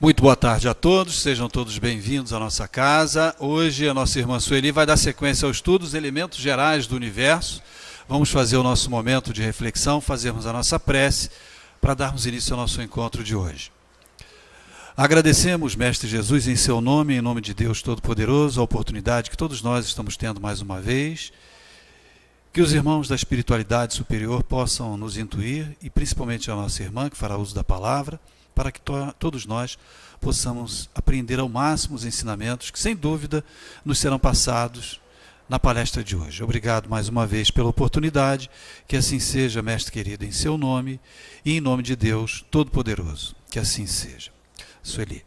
Muito boa tarde a todos, sejam todos bem-vindos à nossa casa. Hoje a nossa irmã Sueli vai dar sequência ao estudo dos elementos gerais do universo. Vamos fazer o nosso momento de reflexão, fazermos a nossa prece para darmos início ao nosso encontro de hoje. Agradecemos, Mestre Jesus, em seu nome, em nome de Deus Todo-Poderoso, a oportunidade que todos nós estamos tendo mais uma vez. Que os irmãos da espiritualidade superior possam nos intuir, e principalmente a nossa irmã, que fará uso da palavra, para que todos nós possamos aprender ao máximo os ensinamentos que, sem dúvida, nos serão passados na palestra de hoje. Obrigado mais uma vez pela oportunidade, que assim seja, Mestre querido, em seu nome e em nome de Deus Todo-Poderoso. Que assim seja. Sueli.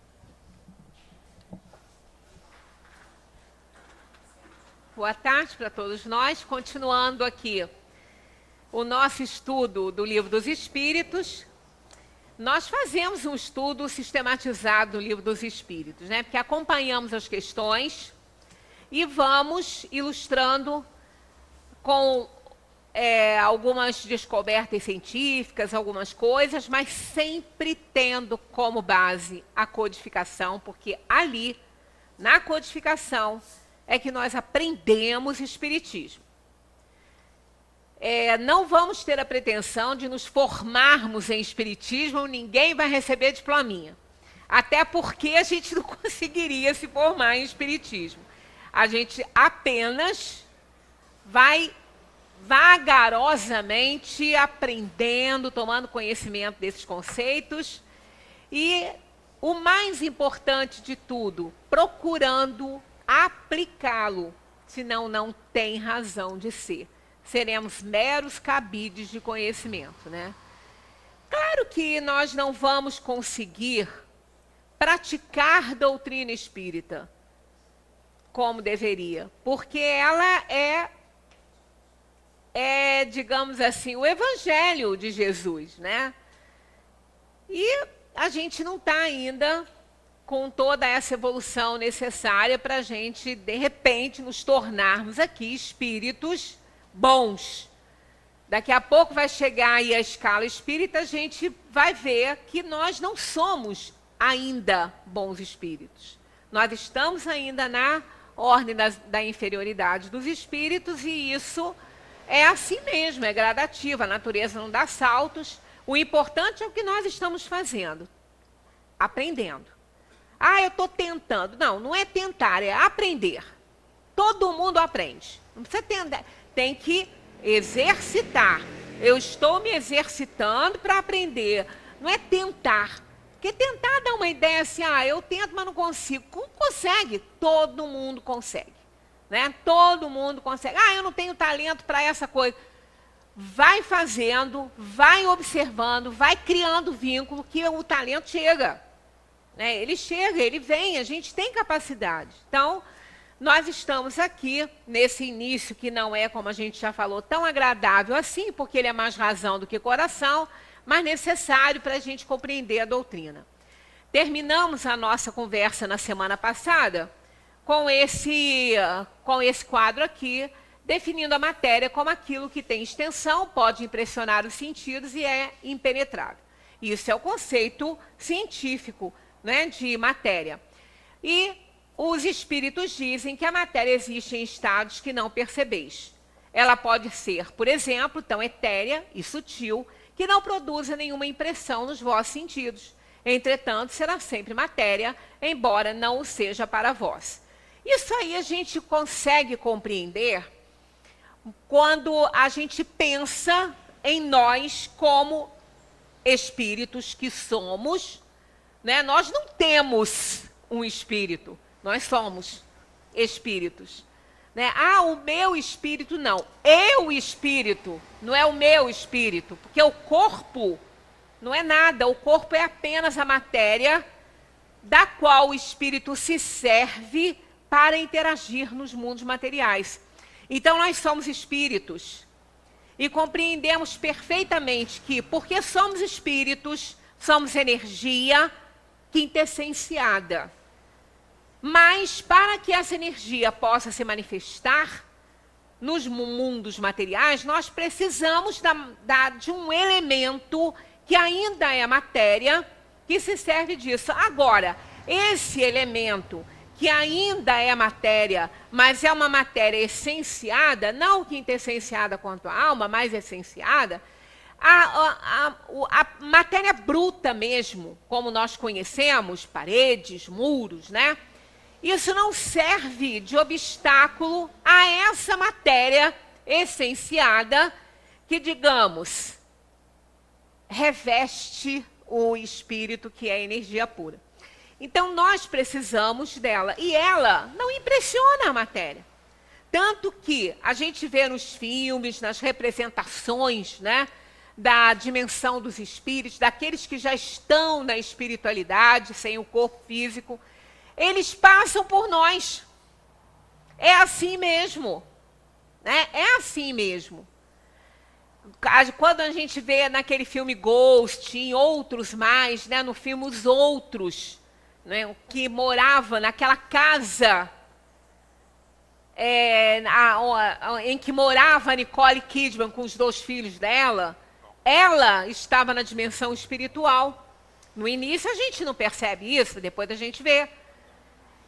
Boa tarde para todos nós. Continuando aqui o nosso estudo do Livro dos Espíritos. Nós fazemos um estudo sistematizado do Livro dos Espíritos, né? Porque acompanhamos as questões e vamos ilustrando com algumas descobertas científicas, algumas coisas, mas sempre tendo como base a codificação, porque ali, na codificação, é que nós aprendemos Espiritismo. Não vamos ter a pretensão de nos formarmos em Espiritismo, ninguém vai receber diplominha. Até porque a gente não conseguiria se formar em Espiritismo. A gente apenas vai vagarosamente aprendendo, tomando conhecimento desses conceitos e, o mais importante de tudo, procurando aplicá-lo, senão não tem razão de ser. Seremos meros cabides de conhecimento, né? Claro que nós não vamos conseguir praticar doutrina espírita como deveria, porque ela digamos assim, o evangelho de Jesus, né? E a gente não está ainda com toda essa evolução necessária para a gente, de repente, nos tornarmos aqui espíritos bons. Daqui a pouco vai chegar aí a escala espírita, a gente vai ver que nós não somos ainda bons espíritos. Nós estamos ainda na ordem da inferioridade dos espíritos e isso é assim mesmo, é gradativo, a natureza não dá saltos. O importante é o que nós estamos fazendo, aprendendo. Ah, eu estou tentando. Não, não é tentar, é aprender. Todo mundo aprende. Não precisa tentar. Tem que exercitar. Eu estou me exercitando para aprender. Não é tentar. Porque tentar dá uma ideia assim, eu tento, mas não consigo. Como consegue? Todo mundo consegue. Né? Todo mundo consegue. Eu não tenho talento para essa coisa. Vai fazendo, vai observando, vai criando vínculo que o talento chega. Né? Ele chega, ele vem, a gente tem capacidade. Então, nós estamos aqui nesse início que não é, como a gente já falou, tão agradável assim, porque ele é mais razão do que coração, mas necessário para a gente compreender a doutrina. Terminamos a nossa conversa na semana passada com esse quadro aqui, definindo a matéria como aquilo que tem extensão, pode impressionar os sentidos e é impenetrável. Isso é o conceito científico, né, de matéria. E os espíritos dizem que a matéria existe em estados que não percebeis. Ela pode ser, por exemplo, tão etérea e sutil que não produza nenhuma impressão nos vossos sentidos. Entretanto, será sempre matéria, embora não o seja para vós. Isso aí a gente consegue compreender quando a gente pensa em nós como espíritos que somos, né? Nós não temos um espírito, nós somos espíritos. Né? O meu espírito não. Eu espírito, não é o meu espírito, porque o corpo não é nada, o corpo é apenas a matéria da qual o espírito se serve para interagir nos mundos materiais. Então, nós somos espíritos e compreendemos perfeitamente que, porque somos espíritos, somos energia quintessenciada. Mas, para que essa energia possa se manifestar nos mundos materiais, nós precisamos de um elemento que ainda é matéria, que se serve disso. Agora, esse elemento que ainda é matéria, mas é uma matéria essenciada, não quintessenciada quanto a alma, mas essenciada, a matéria bruta mesmo, como nós conhecemos, paredes, muros, né? Isso não serve de obstáculo a essa matéria essenciada que, digamos, reveste o espírito, que é a energia pura. Então, nós precisamos dela. E ela não impressiona a matéria. Tanto que a gente vê nos filmes, nas representações, né, da dimensão dos espíritos, daqueles que já estão na espiritualidade, sem o corpo físico, eles passam por nós. É assim mesmo. Né? É assim mesmo. Quando a gente vê naquele filme Ghost, em outros mais, né, no filme Os Outros, né, que morava naquela casa em que morava a Nicole Kidman com os 2 filhos dela, ela estava na dimensão espiritual. No início a gente não percebe isso, depois a gente vê.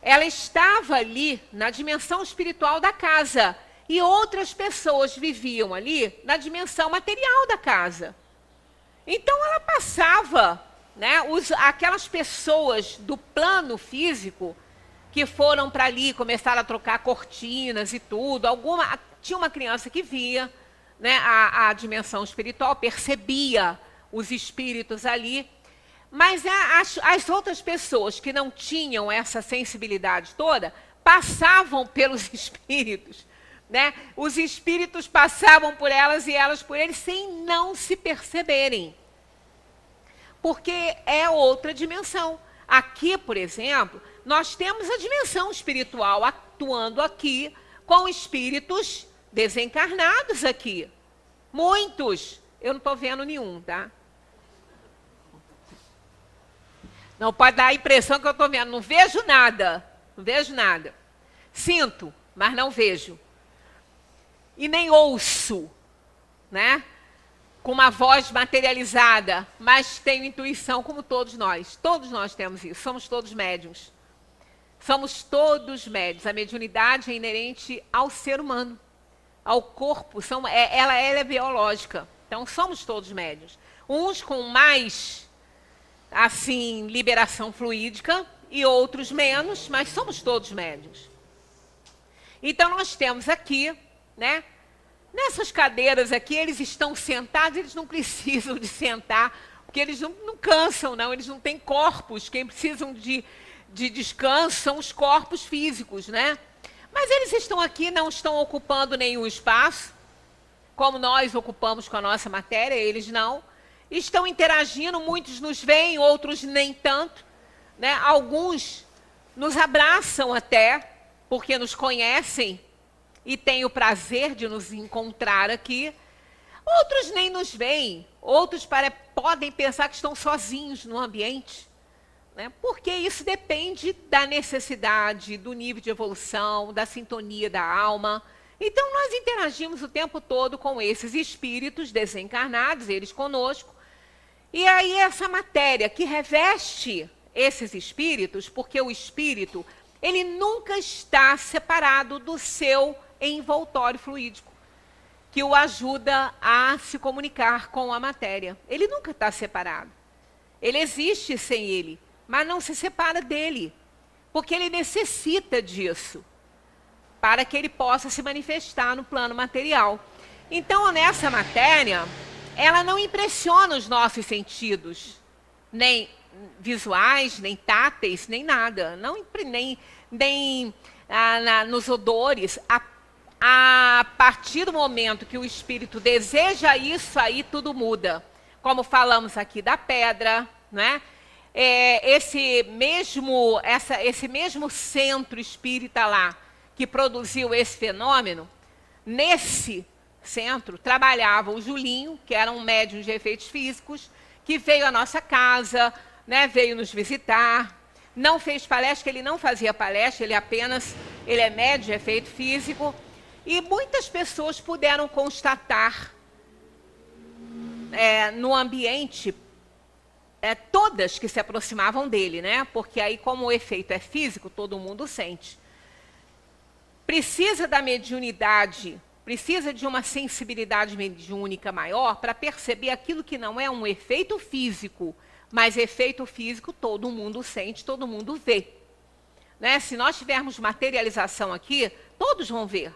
Ela estava ali na dimensão espiritual da casa. E outras pessoas viviam ali na dimensão material da casa. Então ela passava, né, aquelas pessoas do plano físico que foram para ali, começaram a trocar cortinas e tudo. Tinha uma criança que via, né, a dimensão espiritual, percebia os espíritos ali. Mas as outras pessoas que não tinham essa sensibilidade toda, passavam pelos espíritos. Né? Os espíritos passavam por elas e elas por eles sem não se perceberem. Porque é outra dimensão. Aqui, por exemplo, nós temos a dimensão espiritual atuando aqui com espíritos desencarnados aqui. Muitos. Eu não estou vendo nenhum, tá? Não pode dar a impressão que eu estou vendo. Não vejo nada. Não vejo nada. Sinto, mas não vejo. E nem ouço, né? Com uma voz materializada, mas tenho intuição, como todos nós. Todos nós temos isso, somos todos médiuns. Somos todos médiuns. A mediunidade é inerente ao ser humano, ao corpo. Ela é biológica, então somos todos médiuns. Uns com mais, assim, liberação fluídica e outros menos, mas somos todos médiuns. Então nós temos aqui, né? Nessas cadeiras aqui, eles estão sentados, eles não precisam de sentar, porque eles não cansam, não, eles não têm corpos. Quem precisam de descanso são os corpos físicos, né? Mas eles estão aqui, não estão ocupando nenhum espaço, como nós ocupamos com a nossa matéria, eles não. Estão interagindo, muitos nos veem, outros nem tanto, né? Alguns nos abraçam até, porque nos conhecem, e tem o prazer de nos encontrar aqui. Outros nem nos veem, outros podem pensar que estão sozinhos no ambiente, né? Porque isso depende da necessidade, do nível de evolução, da sintonia da alma. Então nós interagimos o tempo todo com esses espíritos desencarnados, eles conosco. E aí essa matéria que reveste esses espíritos, porque o espírito, ele nunca está separado do seu envoltório fluídico, que o ajuda a se comunicar com a matéria. Ele nunca está separado. Ele existe sem ele, mas não se separa dele, porque ele necessita disso para que ele possa se manifestar no plano material. Então, nessa matéria, ela não impressiona os nossos sentidos, nem visuais, nem táteis, nem nada, nem nos odores. A partir do momento que o espírito deseja isso, aí tudo muda. Como falamos aqui da pedra, né? Esse mesmo centro espírita lá, que produziu esse fenômeno, nesse centro trabalhava o Julinho, que era um médium de efeitos físicos, que veio à nossa casa, né? Veio nos visitar. Não fez palestra, ele não fazia palestra, ele é médium de efeito físico. E muitas pessoas puderam constatar no ambiente todas que se aproximavam dele, né? Porque aí, como o efeito é físico, todo mundo sente. Precisa da mediunidade, precisa de uma sensibilidade mediúnica maior para perceber aquilo que não é um efeito físico, mas efeito físico todo mundo sente, todo mundo vê. Né? Se nós tivermos materialização aqui, todos vão ver.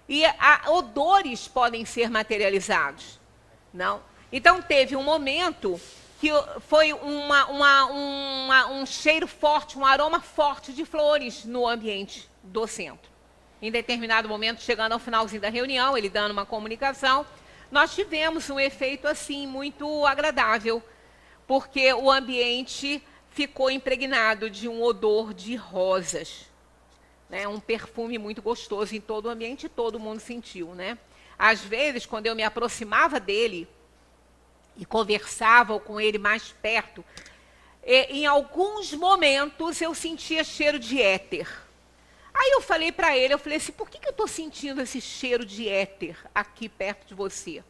E odores podem ser materializados. Não? Então, teve um momento que foi um cheiro forte, um aroma forte de flores no ambiente do centro. Em determinado momento, chegando ao finalzinho da reunião, ele dando uma comunicação, nós tivemos um efeito assim muito agradável, porque o ambiente ficou impregnado de um odor de rosas, né? Um perfume muito gostoso em todo o ambiente, e todo mundo sentiu, né? Às vezes, quando eu me aproximava dele e conversava com ele mais perto, em alguns momentos eu sentia cheiro de éter. Aí eu falei para ele, eu falei assim, por que eu estou sentindo esse cheiro de éter aqui perto de você?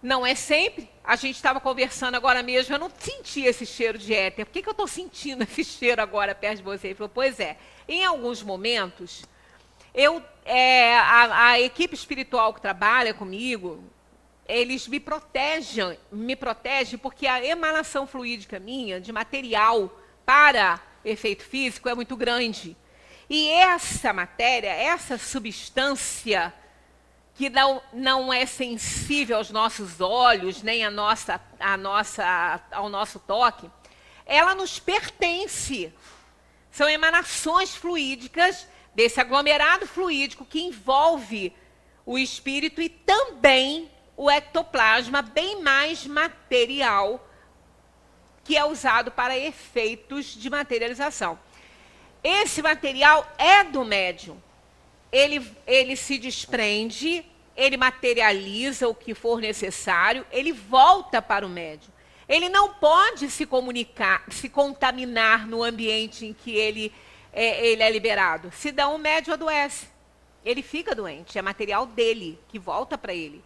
Não é sempre. A gente estava conversando agora mesmo, eu não sentia esse cheiro de éter. Por que eu estou sentindo esse cheiro agora perto de você? Ele falou, pois é. Em alguns momentos, a equipe espiritual que trabalha comigo, eles me protegem porque a emanação fluídica minha, de material para efeito físico, é muito grande. E essa matéria, essa substância que não é sensível aos nossos olhos, nem ao nosso toque, ela nos pertence. São emanações fluídicas desse aglomerado fluídico que envolve o espírito e também o ectoplasma, bem mais material, que é usado para efeitos de materialização. Esse material é do médium. Ele se desprende, ele materializa o que for necessário, ele volta para o médium. Ele não pode se comunicar, se contaminar no ambiente em que ele é liberado. Senão o médium adoece. Ele fica doente, é material dele, que volta para ele.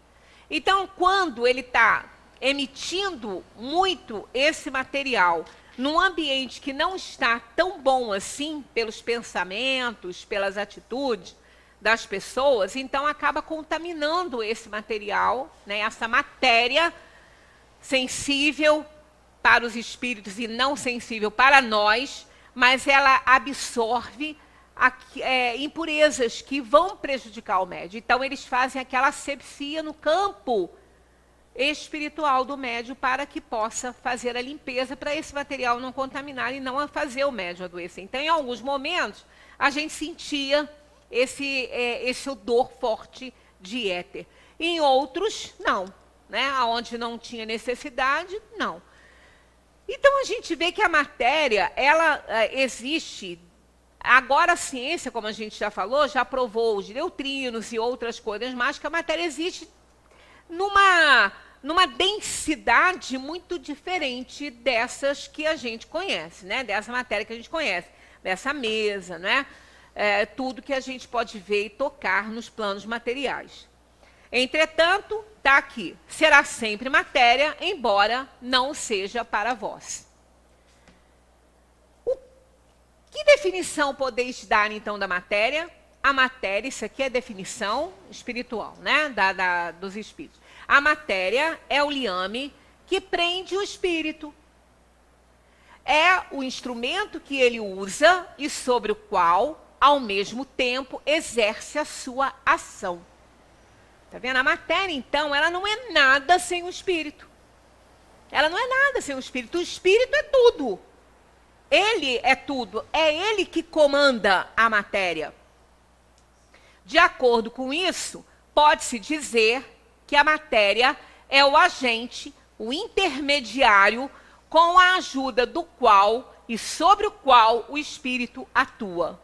Então, quando ele está emitindo muito esse material num ambiente que não está tão bom assim, pelos pensamentos, pelas atitudes das pessoas, então acaba contaminando esse material, né, essa matéria sensível para os espíritos e não sensível para nós, mas ela absorve impurezas que vão prejudicar o médium. Então, eles fazem aquela asepsia no campo espiritual do médium para que possa fazer a limpeza para esse material não contaminar e não fazer o médium adoecer. Então, em alguns momentos, a gente sentia esse odor forte de éter. Em outros, não. Né? Onde não tinha necessidade, não. Então, a gente vê que a matéria, ela existe. Agora, a ciência, como a gente já falou, já provou os neutrinos e outras coisas mais, que a matéria existe numa densidade muito diferente dessas que a gente conhece, né? Dessa matéria que a gente conhece, dessa mesa, né? Tudo que a gente pode ver e tocar nos planos materiais. Entretanto, está aqui, será sempre matéria, embora não seja para vós. Que definição podeis dar, então, da matéria? A matéria, isso aqui é definição espiritual, né? Dos espíritos. A matéria é o liame que prende o espírito. É o instrumento que ele usa e sobre o qual, ao mesmo tempo, exerce a sua ação. Está vendo? A matéria, então, ela não é nada sem o espírito. Ela não é nada sem o espírito. O espírito é tudo. Ele é tudo. É ele que comanda a matéria. De acordo com isso, pode-se dizer que a matéria é o agente, o intermediário, com a ajuda do qual e sobre o qual o espírito atua.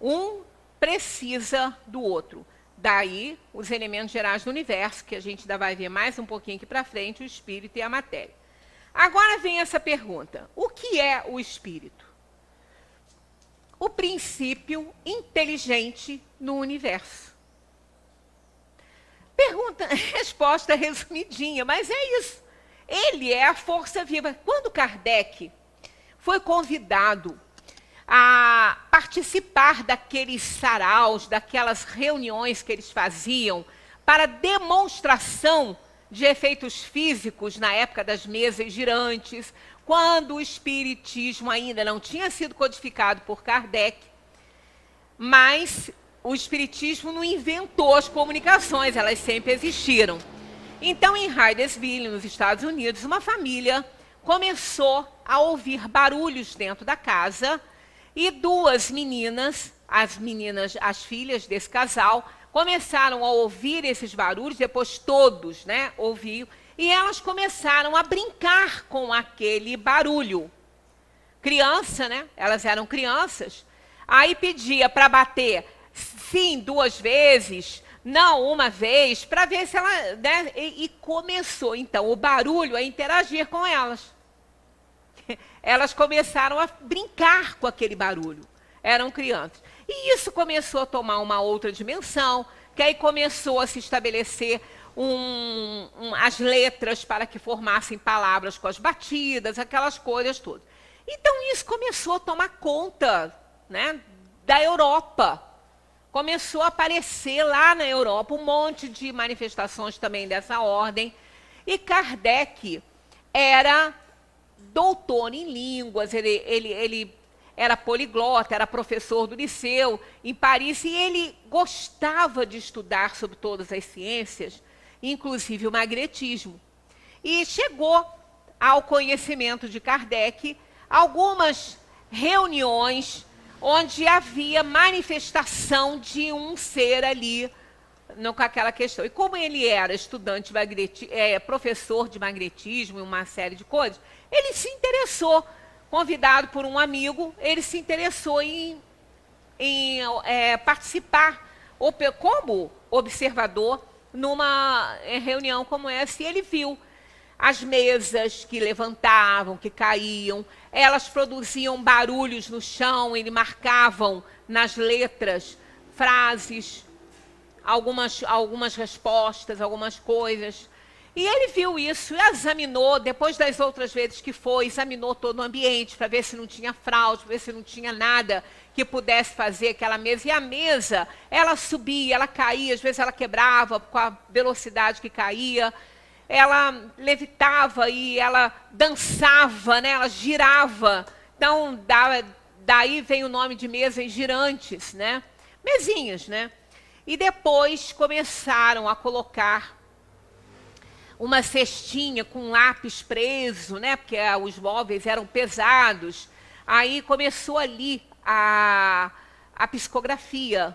Um precisa do outro. Daí, os elementos gerais do universo, que a gente ainda vai ver mais um pouquinho aqui para frente, o espírito e a matéria. Agora vem essa pergunta. O que é o espírito? O princípio inteligente no universo. Resposta resumidinha, mas é isso. ele é a força viva. Quando Kardec foi convidado a participar daqueles saraus, daquelas reuniões que eles faziam para demonstração de efeitos físicos na época das mesas girantes, quando o espiritismo ainda não tinha sido codificado por Kardec, mas o espiritismo não inventou as comunicações, elas sempre existiram. Então, em Hydesville, nos Estados Unidos, uma família começou a ouvir barulhos dentro da casa e duas meninas, as filhas desse casal, começaram a ouvir esses barulhos, depois todos, né, ouviam, e elas começaram a brincar com aquele barulho. Criança, né? Elas eram crianças. Aí pedia para bater sim 2 vezes, não uma vez, para ver se ela... Né? E começou, então, o barulho a interagir com elas. Elas começaram a brincar com aquele barulho. Eram crianças. E isso começou a tomar uma outra dimensão, que aí começou a se estabelecer as letras para que formassem palavras com as batidas, aquelas coisas todas. Então, isso começou a tomar conta, né, da Europa. Começou a aparecer lá na Europa um monte de manifestações também dessa ordem. E Kardec era doutor em línguas, ele era poliglota, era professor do liceu em Paris, e ele gostava de estudar sobre todas as ciências, inclusive o magnetismo. E chegou ao conhecimento de Kardec algumas reuniões onde havia manifestação de um ser ali, com aquela questão. E como ele era estudante, professor de magnetismo e uma série de coisas, ele se interessou, convidado por um amigo, ele se interessou em participar como observador numa reunião como essa, e ele viu as mesas que levantavam, que caíam, elas produziam barulhos no chão, ele marcavam nas letras frases, algumas respostas, algumas coisas. E ele viu isso e examinou, depois das outras vezes que foi, examinou todo o ambiente para ver se não tinha fraude, para ver se não tinha nada que pudesse fazer aquela mesa. E a mesa, ela subia, ela caía, às vezes ela quebrava com a velocidade que caía. Ela levitava e ela dançava, né? Ela girava. Então, daí vem o nome de mesas girantes, né? Mesinhas, né? E depois começaram a colocar uma cestinha com lápis preso, né? Porque os móveis eram pesados. Aí começou ali a psicografia.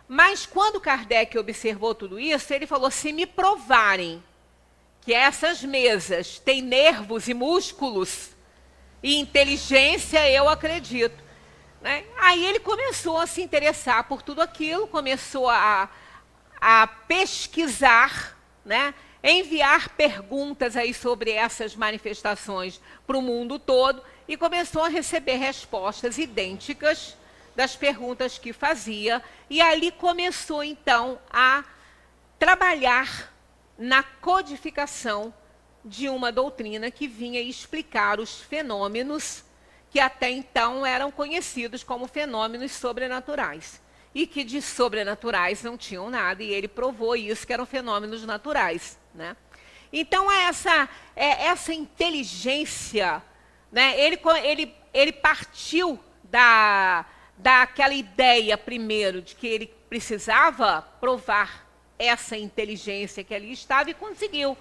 Mas quando Kardec observou tudo isso, ele falou, se me provarem que essas mesas têm nervos e músculos e inteligência, eu acredito. Né? Aí ele começou a se interessar por tudo aquilo, começou a pesquisar, né? Enviar perguntas aí sobre essas manifestações para o mundo todo e começou a receber respostas idênticas das perguntas que fazia. E ali começou, então, a trabalhar na codificação de uma doutrina que vinha explicar os fenômenos que até então eram conhecidos como fenômenos sobrenaturais. E que de sobrenaturais não tinham nada, e ele provou isso, que eram fenômenos naturais. Né? Então, essa inteligência, né? Ele partiu daquela ideia, primeiro, de que ele precisava provar essa inteligência que ali estava e conseguiu.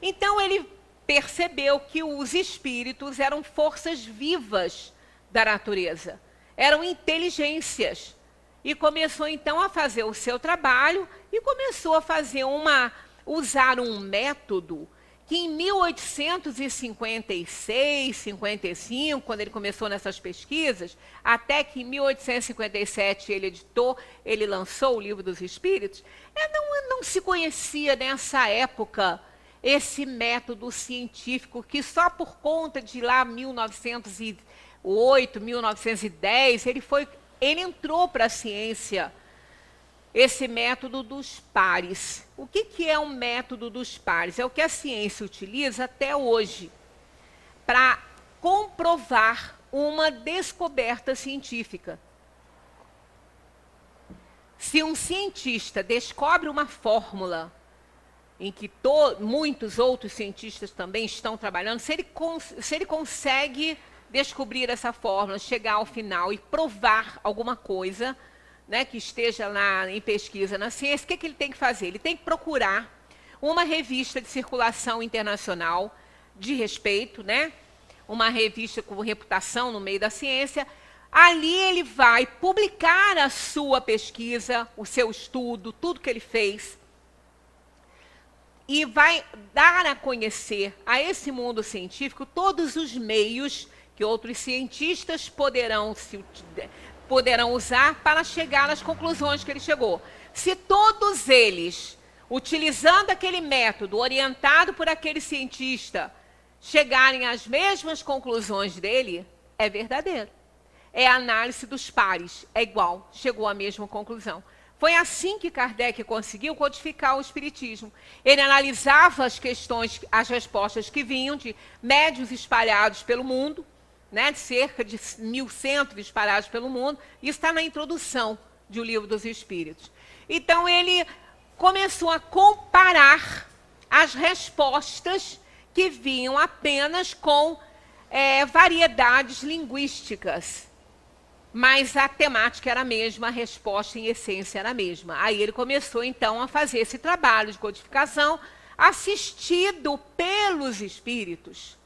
Então, ele percebeu que os espíritos eram forças vivas da natureza, eram inteligências. E começou, então, a fazer o seu trabalho e começou a fazer usar um método que em 1856, 55, quando ele começou nessas pesquisas, até que em 1857 ele lançou o Livro dos Espíritos, não se conhecia nessa época esse método científico que só por conta de lá 1908, 1910, ele entrou para a ciência esse método dos pares. O que é um método dos pares? É o que a ciência utiliza até hoje para comprovar uma descoberta científica. Se um cientista descobre uma fórmula em que muitos outros cientistas também estão trabalhando, se ele consegue descobrir essa fórmula, chegar ao final e provar alguma coisa, né, que esteja lá em pesquisa na ciência, o que ele tem que fazer? Ele tem que procurar uma revista de circulação internacional de respeito, né, uma revista com reputação no meio da ciência. Ali ele vai publicar a sua pesquisa, o seu estudo, tudo que ele fez, e vai dar a conhecer a esse mundo científico todos os meios que outros cientistas poderão usar para chegar às conclusões que ele chegou. Se todos eles, utilizando aquele método orientado por aquele cientista, chegarem às mesmas conclusões dele, é verdadeiro. É a análise dos pares, é igual, chegou à mesma conclusão. Foi assim que Kardec conseguiu codificar o Espiritismo. Ele analisava as questões, as respostas que vinham de médiuns espalhados pelo mundo, né, de cerca de 1000 centros espalhados pelo mundo. Isso está na introdução de O Livro dos Espíritos. Então, ele começou a comparar as respostas que vinham apenas com variedades linguísticas. Mas a temática era a mesma, a resposta em essência era a mesma. Aí ele começou, então, a fazer esse trabalho de codificação assistido pelos espíritos.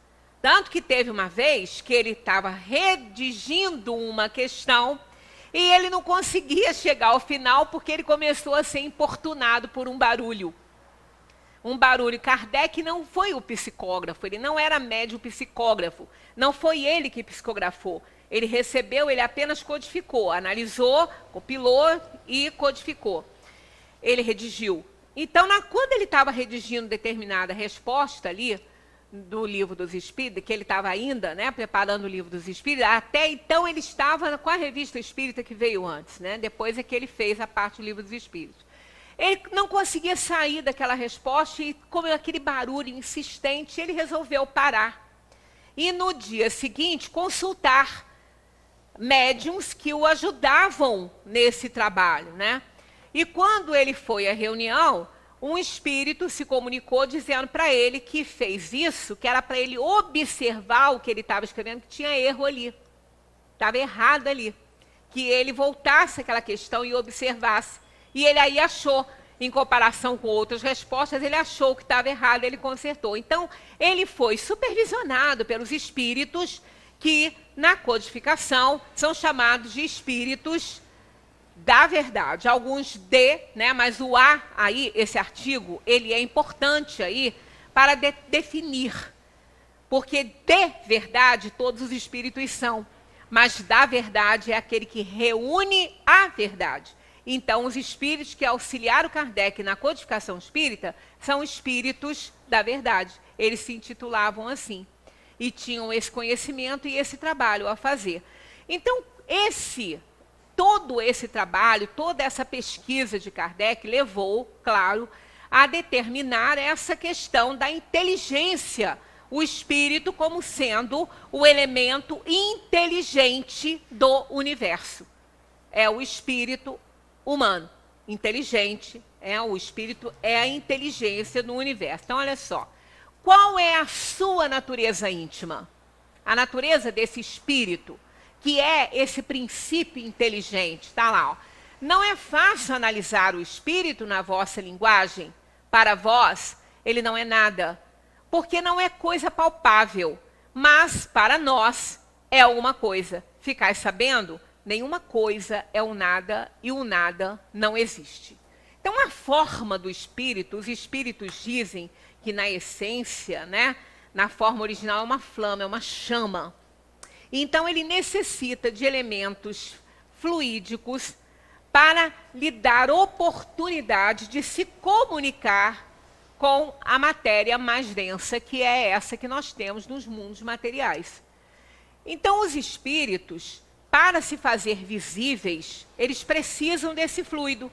Tanto que teve uma vez que ele estava redigindo uma questão e ele não conseguia chegar ao final porque ele começou a ser importunado por um barulho. Um barulho. Kardec não foi o psicógrafo, ele não era médium psicógrafo. Não foi ele que psicografou. Ele recebeu, ele apenas codificou, analisou, compilou e codificou. Ele redigiu. Então, quando ele estava redigindo determinada resposta ali, do Livro dos Espíritos, que ele estava ainda, né, preparando o Livro dos Espíritos, até então ele estava com a Revista Espírita que veio antes, né, depois é que ele fez a parte do Livro dos Espíritos. Ele não conseguia sair daquela resposta e, como aquele barulho insistente, ele resolveu parar. E no dia seguinte, consultar médiuns que o ajudavam nesse trabalho, né? E quando ele foi à reunião, um espírito se comunicou dizendo para ele que fez isso, que era para ele observar o que ele estava escrevendo, que tinha erro ali, estava errado ali, que ele voltasse àquela questão e observasse. E ele aí achou, em comparação com outras respostas, ele achou que estava errado, ele consertou. Então, ele foi supervisionado pelos espíritos que, na codificação, são chamados de espíritos da verdade. Alguns né, mas o A aí, esse artigo, ele é importante aí para definir. Porque de verdade todos os espíritos são, mas da verdade é aquele que reúne a verdade. Então, os espíritos que auxiliaram Kardec na codificação espírita são espíritos da verdade. Eles se intitulavam assim. E tinham esse conhecimento e esse trabalho a fazer. Então, todo esse trabalho, toda essa pesquisa de Kardec levou, claro, a determinar essa questão da inteligência, o espírito como sendo o elemento inteligente do universo. É o espírito humano, inteligente, o espírito é a inteligência no universo. Então, olha só. Qual é a sua natureza íntima? A natureza desse espírito, que é esse princípio inteligente. Está lá. Ó. Não é fácil analisar o espírito na vossa linguagem. Para vós, ele não é nada. Porque não é coisa palpável. Mas, para nós, é alguma coisa. Ficais sabendo? Nenhuma coisa é o nada e o nada não existe. Então, a forma do espírito, os espíritos dizem que na essência, né, na forma original é uma flama, é uma chama. Então, ele necessita de elementos fluídicos para lhe dar oportunidade de se comunicar com a matéria mais densa, que é essa que nós temos nos mundos materiais. Então, os espíritos, para se fazer visíveis, eles precisam desse fluido.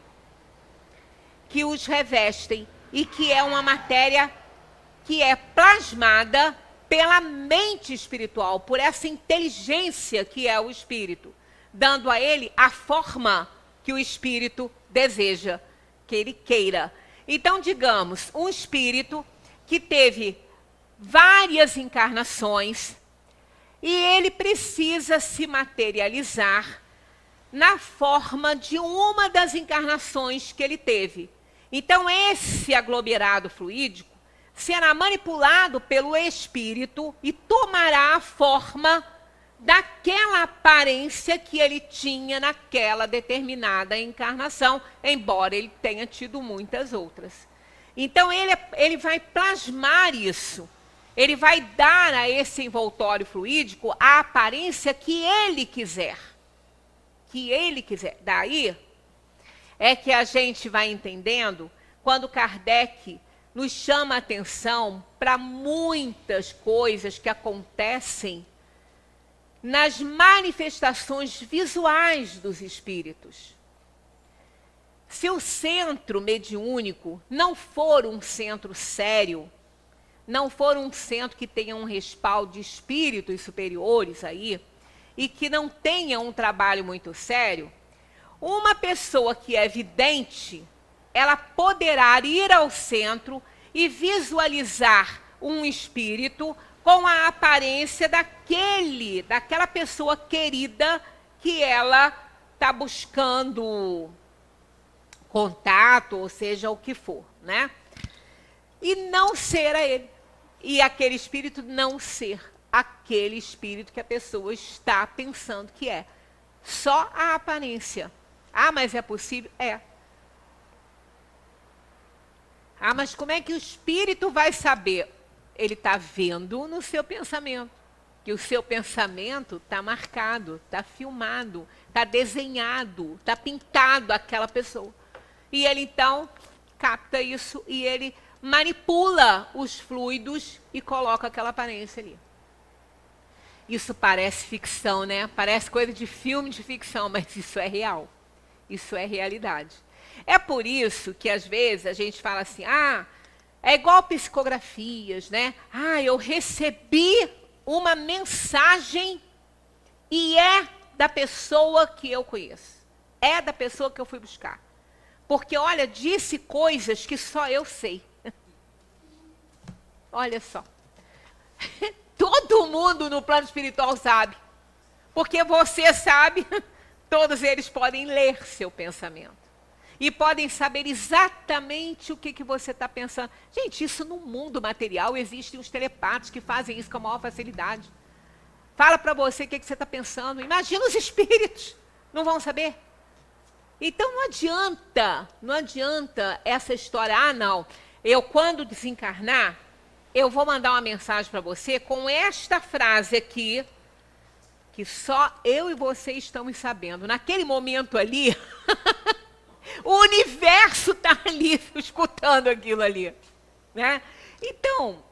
que os revestem e que é uma matéria que é plasmada pela mente espiritual, por essa inteligência que é o espírito, dando a ele a forma que o espírito deseja, que ele queira. Então, digamos, um espírito que teve várias encarnações e ele precisa se materializar na forma de uma das encarnações que ele teve. Então, esse aglomerado fluídico será manipulado pelo espírito e tomará a forma daquela aparência que ele tinha naquela determinada encarnação, embora ele tenha tido muitas outras. Então, ele vai plasmar isso. Ele vai dar a esse envoltório fluídico a aparência que ele quiser. Que ele quiser. Daí é que a gente vai entendendo quando Kardec nos chama a atenção para muitas coisas que acontecem nas manifestações visuais dos espíritos. Se o centro mediúnico não for um centro sério, não for um centro que tenha um respaldo de espíritos superiores aí, e que não tenha um trabalho muito sério, uma pessoa que é vidente, ela poderá ir ao centro e visualizar um espírito com a aparência daquela pessoa querida que ela está buscando contato, ou seja, o que for, né? E não ser a ele. E aquele espírito não ser aquele espírito que a pessoa está pensando que é. Só a aparência. Ah, mas é possível? É. Ah, mas como é que o espírito vai saber? Ele está vendo no seu pensamento. Que o seu pensamento está marcado, está filmado, está desenhado, está pintado aquela pessoa. E ele, então, capta isso e ele manipula os fluidos e coloca aquela aparência ali. Isso parece ficção, né? Parece coisa de filme de ficção, mas isso é real. Isso é realidade. É por isso que, às vezes, a gente fala assim, é igual psicografias, né? Eu recebi uma mensagem e é da pessoa que eu conheço. É da pessoa que eu fui buscar. Porque, olha, disse coisas que só eu sei. Olha só. Todo mundo no plano espiritual sabe. Porque você sabe, todos eles podem ler seu pensamento. E podem saber exatamente o que você está pensando. Gente, isso no mundo material existem os telepatas que fazem isso com a maior facilidade. Fala para você o que você está pensando. Imagina os espíritos. Não vão saber? Então não adianta essa história. Não, eu quando desencarnar, eu vou mandar uma mensagem para você com esta frase aqui, que só eu e você estamos sabendo. Naquele momento ali, o universo está ali, escutando aquilo ali. Né? Então,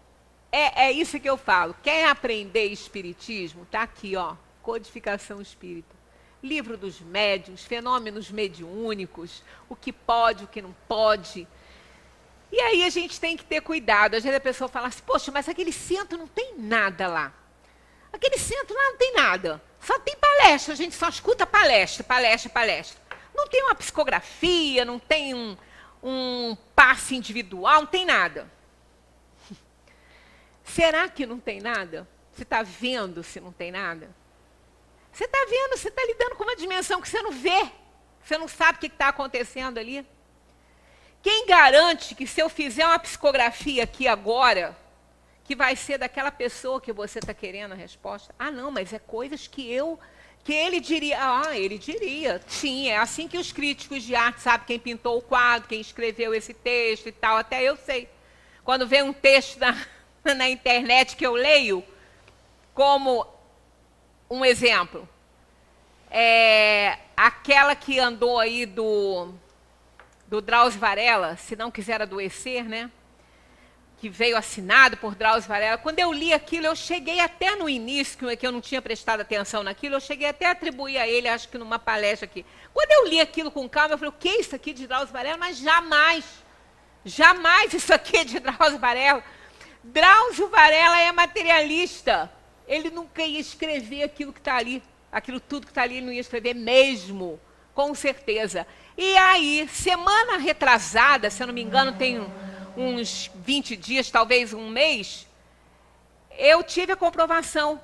é isso que eu falo. Quer aprender espiritismo? Está aqui, ó, Codificação Espírita. Livro dos médiuns, fenômenos mediúnicos, o que pode, o que não pode. E aí a gente tem que ter cuidado. Às vezes a pessoa fala assim, poxa, mas aquele centro não tem nada lá. Aquele centro lá não tem nada. Só tem palestra, a gente só escuta palestra. Não tem uma psicografia, não tem um passe individual, não tem nada. Será que não tem nada? Você está vendo se não tem nada? Você está vendo, você está lidando com uma dimensão que você não vê. Você não sabe o que está acontecendo ali. Quem garante que se eu fizer uma psicografia aqui agora, que vai ser daquela pessoa que você está querendo a resposta? Não, mas é coisas que ele diria. Ele diria. Sim, é assim que os críticos de arte sabem quem pintou o quadro, quem escreveu esse texto e tal. Até eu sei. Quando vem um texto na internet que eu leio, como um exemplo, aquela que andou aí do Drauzio Varela, Se Não Quiser Adoecer, né? que veio assinado por Drauzio Varela, quando eu li aquilo, eu cheguei até no início, que eu não tinha prestado atenção naquilo, eu cheguei até a atribuir a ele, acho que numa palestra aqui. Quando eu li aquilo com calma, eu falei, o que é isso aqui de Drauzio Varela? Mas jamais isso aqui é de Drauzio Varela. Drauzio Varela é materialista. Ele nunca ia escrever aquilo que está ali. Aquilo tudo que está ali, ele não ia escrever mesmo, com certeza. E aí, semana retrasada, se eu não me engano, tem uns 20 dias, talvez um mês, eu tive a comprovação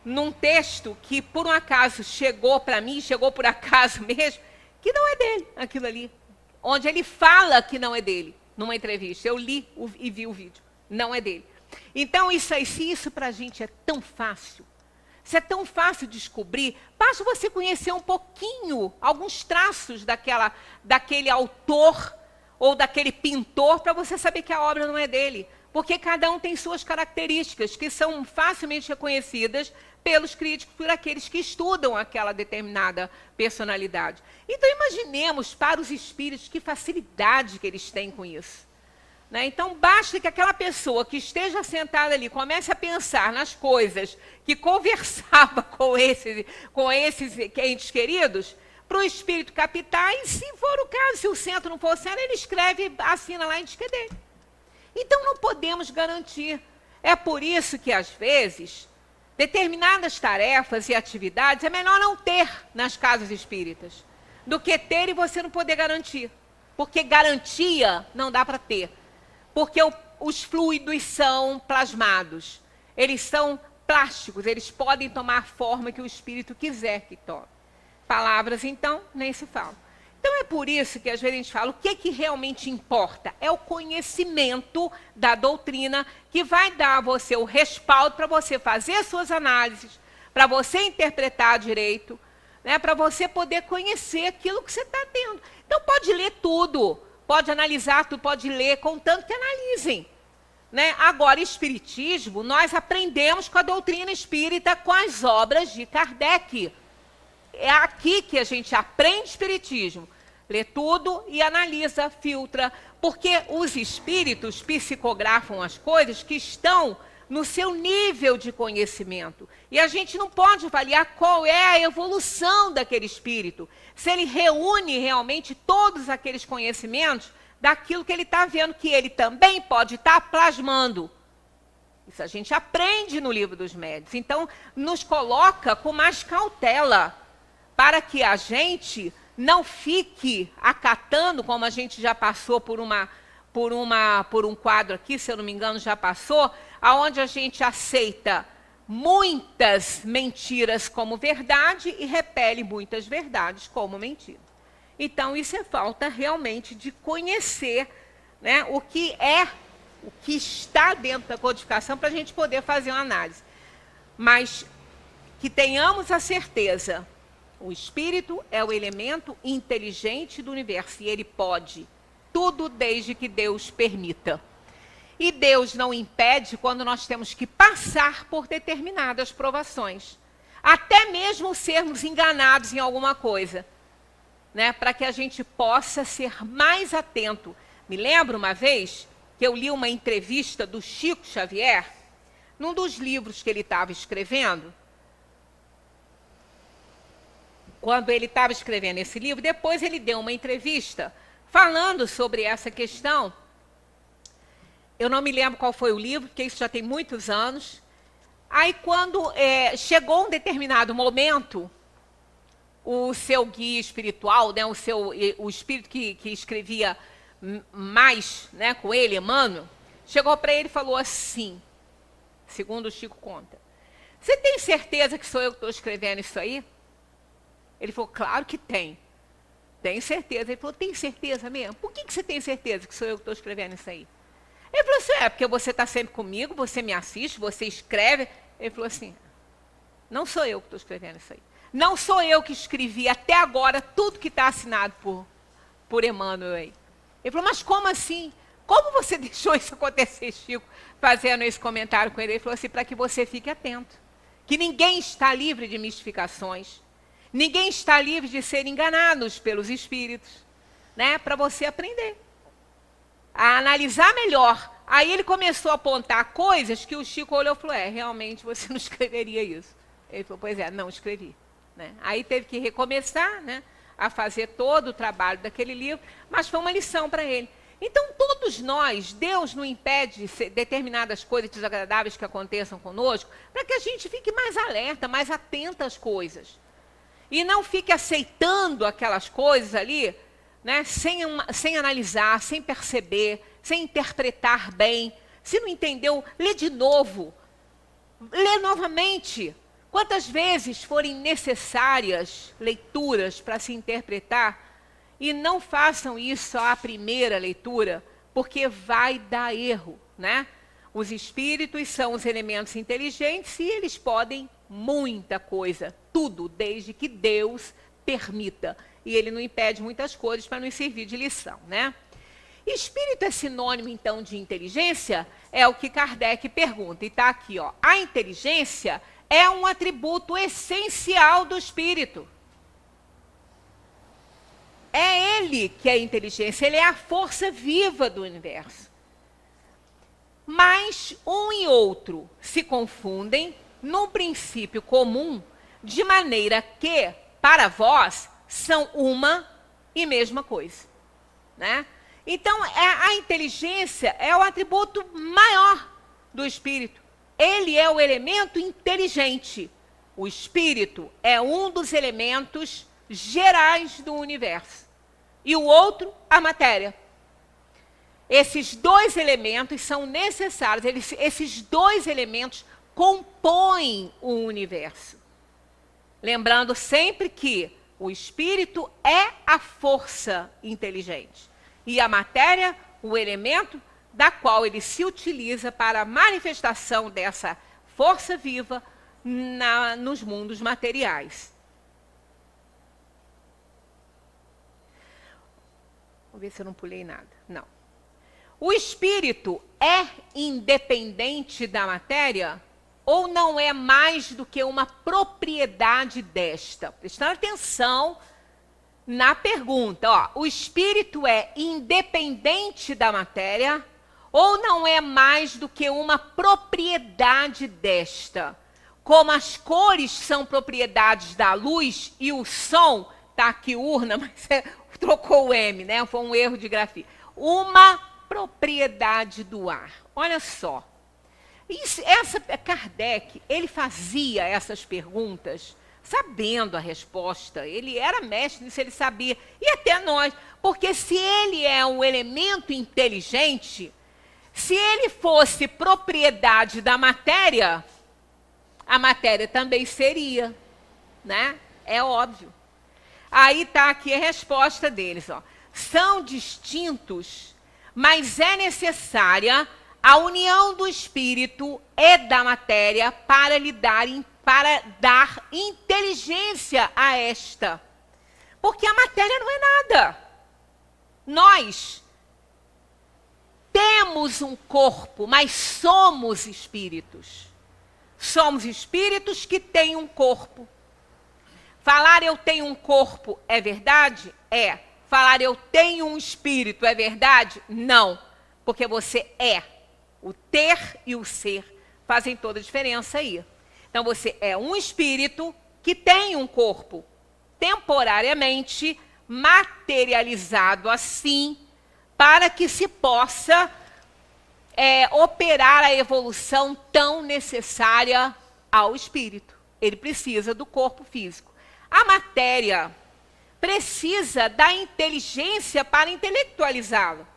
num texto que, por um acaso, chegou para mim, chegou por acaso mesmo, que não é dele, aquilo ali. Onde ele fala que não é dele, numa entrevista. Eu li e vi o vídeo. Não é dele. Então, isso aí, se isso para a gente é tão fácil, se é tão fácil descobrir, basta você conhecer um pouquinho, alguns traços daquele autor ou daquele pintor, para você saber que a obra não é dele. Porque cada um tem suas características, que são facilmente reconhecidas pelos críticos, por aqueles que estudam aquela determinada personalidade. Então, imaginemos para os espíritos que facilidade que eles têm com isso. Né? Então, basta que aquela pessoa que esteja sentada ali comece a pensar nas coisas que conversava com esses entes queridos, para o espírito captar, e se for o caso, se o centro não for o centro, ele escreve, assina lá e diz que é dele. Então, não podemos garantir. É por isso que, às vezes, determinadas tarefas e atividades é melhor não ter nas casas espíritas, do que ter e você não poder garantir. Porque garantia não dá para ter. Porque os fluidos são plasmados. Eles são plásticos, eles podem tomar a forma que o espírito quiser que tome. Palavras, então, nem se fala. Então, é por isso que, às vezes, a gente fala, o que realmente importa? É o conhecimento da doutrina que vai dar a você o respaldo para você fazer suas análises, para você interpretar direito, né, para você poder conhecer aquilo que você está tendo. Então, pode ler tudo, pode analisar tudo, pode ler, contanto que analisem. Né? Agora, espiritismo, nós aprendemos com a doutrina espírita, com as obras de Kardec. É aqui que a gente aprende espiritismo. Lê tudo e analisa, filtra. Porque os espíritos psicografam as coisas que estão no seu nível de conhecimento. E a gente não pode avaliar qual é a evolução daquele espírito. Se ele reúne realmente todos aqueles conhecimentos daquilo que ele está vendo, que ele também pode estar plasmando. Isso a gente aprende no Livro dos Médiuns. Então, nos coloca com mais cautela, para que a gente não fique acatando, como a gente já passou por um quadro aqui, se eu não me engano, já passou, aonde a gente aceita muitas mentiras como verdade e repele muitas verdades como mentira. Então, isso é falta realmente de conhecer, né, o que está dentro da codificação para a gente poder fazer uma análise. Mas que tenhamos a certeza. O espírito é o elemento inteligente do universo e ele pode tudo desde que Deus permita. E Deus não impede quando nós temos que passar por determinadas provações. Até mesmo sermos enganados em alguma coisa, né, para que a gente possa ser mais atento. Me lembro uma vez que eu li uma entrevista do Chico Xavier, num dos livros que ele estava escrevendo. Quando ele estava escrevendo esse livro, depois ele deu uma entrevista falando sobre essa questão. Eu não me lembro qual foi o livro, porque isso já tem muitos anos. Aí, quando chegou um determinado momento, o seu guia espiritual, né, o espírito que escrevia mais, né, com ele, Emmanuel, chegou para ele e falou assim, segundo o Chico conta, você tem certeza que sou eu que estou escrevendo isso aí? Ele falou, claro que tem. Tem certeza. Ele falou, tem certeza mesmo? Por que você tem certeza que sou eu que estou escrevendo isso aí? Ele falou assim, porque você está sempre comigo, você me assiste, você escreve. Ele falou assim, não sou eu que estou escrevendo isso aí. Não sou eu que escrevi até agora tudo que está assinado por Emmanuel aí. Ele falou, mas como assim? Como você deixou isso acontecer, Chico, fazendo esse comentário com ele? Ele falou assim, para que você fique atento. Que ninguém está livre de mistificações. Ninguém está livre de ser enganados pelos espíritos, né? Para você aprender a analisar melhor Aí ele começou a apontar coisas que o Chico olhou e falou, realmente você não escreveria isso. Ele falou, pois não escrevi. Né? Aí teve que recomeçar, né, a fazer todo o trabalho daquele livro, mas foi uma lição para ele. Então, todos nós, Deus não impede determinadas coisas desagradáveis que aconteçam conosco, para que a gente fique mais alerta, mais atenta às coisas. E não fique aceitando aquelas coisas ali, né, sem analisar, sem perceber, sem interpretar bem. Se não entendeu, lê de novo. Lê novamente. Quantas vezes forem necessárias leituras para se interpretar, e não façam isso à primeira leitura, porque vai dar erro, né? Os espíritos são os elementos inteligentes e eles podem muita coisa, tudo, desde que Deus permita. E ele não impede muitas coisas para nos servir de lição, né? Espírito é sinônimo, então, de inteligência? É o que Kardec pergunta. E está aqui, ó. A inteligência é um atributo essencial do espírito. É ele que é a inteligência, ele é a força viva do universo. Mas um e outro se confundem num princípio comum, de maneira que, para vós, são uma e mesma coisa. Né? Então, a inteligência é o atributo maior do espírito. Ele é o elemento inteligente. O espírito é um dos elementos gerais do universo. E o outro, a matéria. Esses dois elementos são necessários. Esses dois elementos compõem o universo. Lembrando sempre que o espírito é a força inteligente. E a matéria, o elemento da qual ele se utiliza para a manifestação dessa força viva nos mundos materiais. Vou ver se eu não pulei nada. Não. O espírito é independente da matéria ou não é mais do que uma propriedade desta? Prestando atenção na pergunta. Ó, o espírito é independente da matéria ou não é mais do que uma propriedade desta? Como as cores são propriedades da luz e o som, está aqui urna, mas trocou o M, né? Foi um erro de grafia. Uma propriedade do ar. Olha só. Kardec, ele fazia essas perguntas sabendo a resposta. Ele era mestre nisso, ele sabia. E até nós. Porque se ele é um elemento inteligente, se ele fosse propriedade da matéria, a matéria também seria, né? É óbvio. Aí está aqui a resposta deles. Ó. São distintos, mas é necessária a união do espírito e da matéria para dar inteligência a esta. Porque a matéria não é nada. Nós temos um corpo, mas somos espíritos. Somos espíritos que têm um corpo. Falar eu tenho um corpo é verdade? É. Falar eu tenho um espírito é verdade? Não. Porque você é. O ter e o ser fazem toda a diferença aí. Então você é um espírito que tem um corpo temporariamente materializado assim, para que se possa operar a evolução tão necessária ao espírito. Ele precisa do corpo físico. A matéria precisa da inteligência para intelectualizá-lo.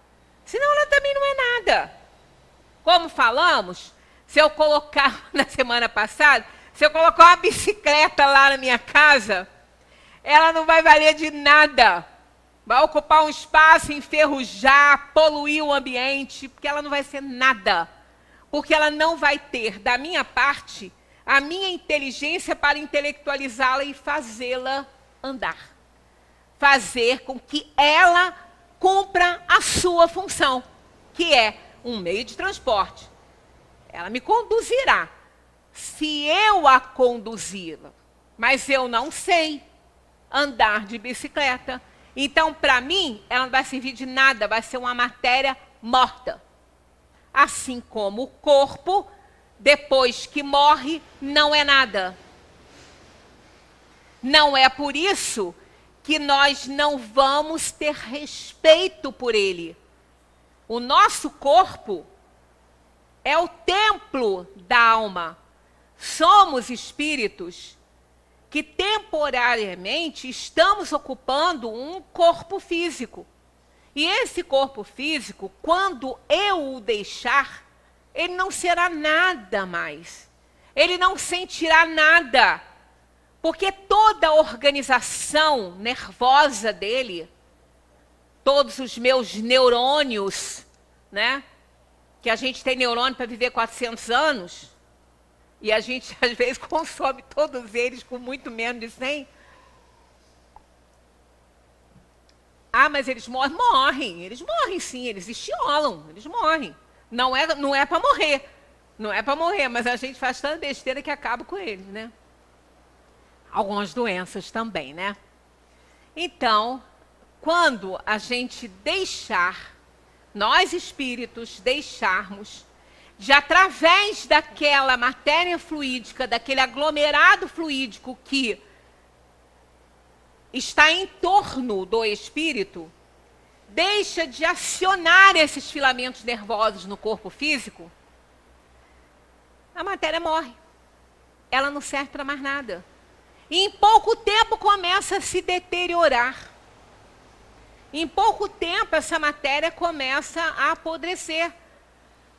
Senão ela também não é nada. Como falamos, se eu colocar, na semana passada, se eu colocar uma bicicleta lá na minha casa, ela não vai valer de nada. Vai ocupar um espaço, enferrujar, poluir o ambiente, porque ela não vai ser nada. Porque ela não vai ter, da minha parte, a minha inteligência para intelectualizá-la e fazê-la andar. Fazer com que ela cumpra a sua função, que é um meio de transporte. Ela me conduzirá, se eu a conduzi-la. Mas eu não sei andar de bicicleta. Então, para mim, ela não vai servir de nada, vai ser uma matéria morta. assim como o corpo, depois que morre, não é nada. Não é por isso que nós não vamos ter respeito por ele. O nosso corpo é o templo da alma. Somos espíritos que temporariamente estamos ocupando um corpo físico. E esse corpo físico, quando eu o deixar, ele não será nada mais. Ele não sentirá nada. Porque toda a organização nervosa dele, todos os meus neurônios, né? Que a gente tem neurônio para viver 400 anos, e a gente às vezes consome todos eles com muito menos de 100. Ah, mas eles morrem. Eles morrem sim, eles estiolam, eles morrem. Não é para morrer. Não é para morrer, mas a gente faz tanta besteira que acaba com eles, né? Algumas doenças também, né? Então, quando a gente deixar, nós espíritos deixarmos, de através daquela matéria fluídica, daquele aglomerado fluídico que está em torno do espírito, deixa de acionar esses filamentos nervosos no corpo físico, a matéria morre. Ela não serve para mais nada. E em pouco tempo começa a se deteriorar. Em pouco tempo essa matéria começa a apodrecer.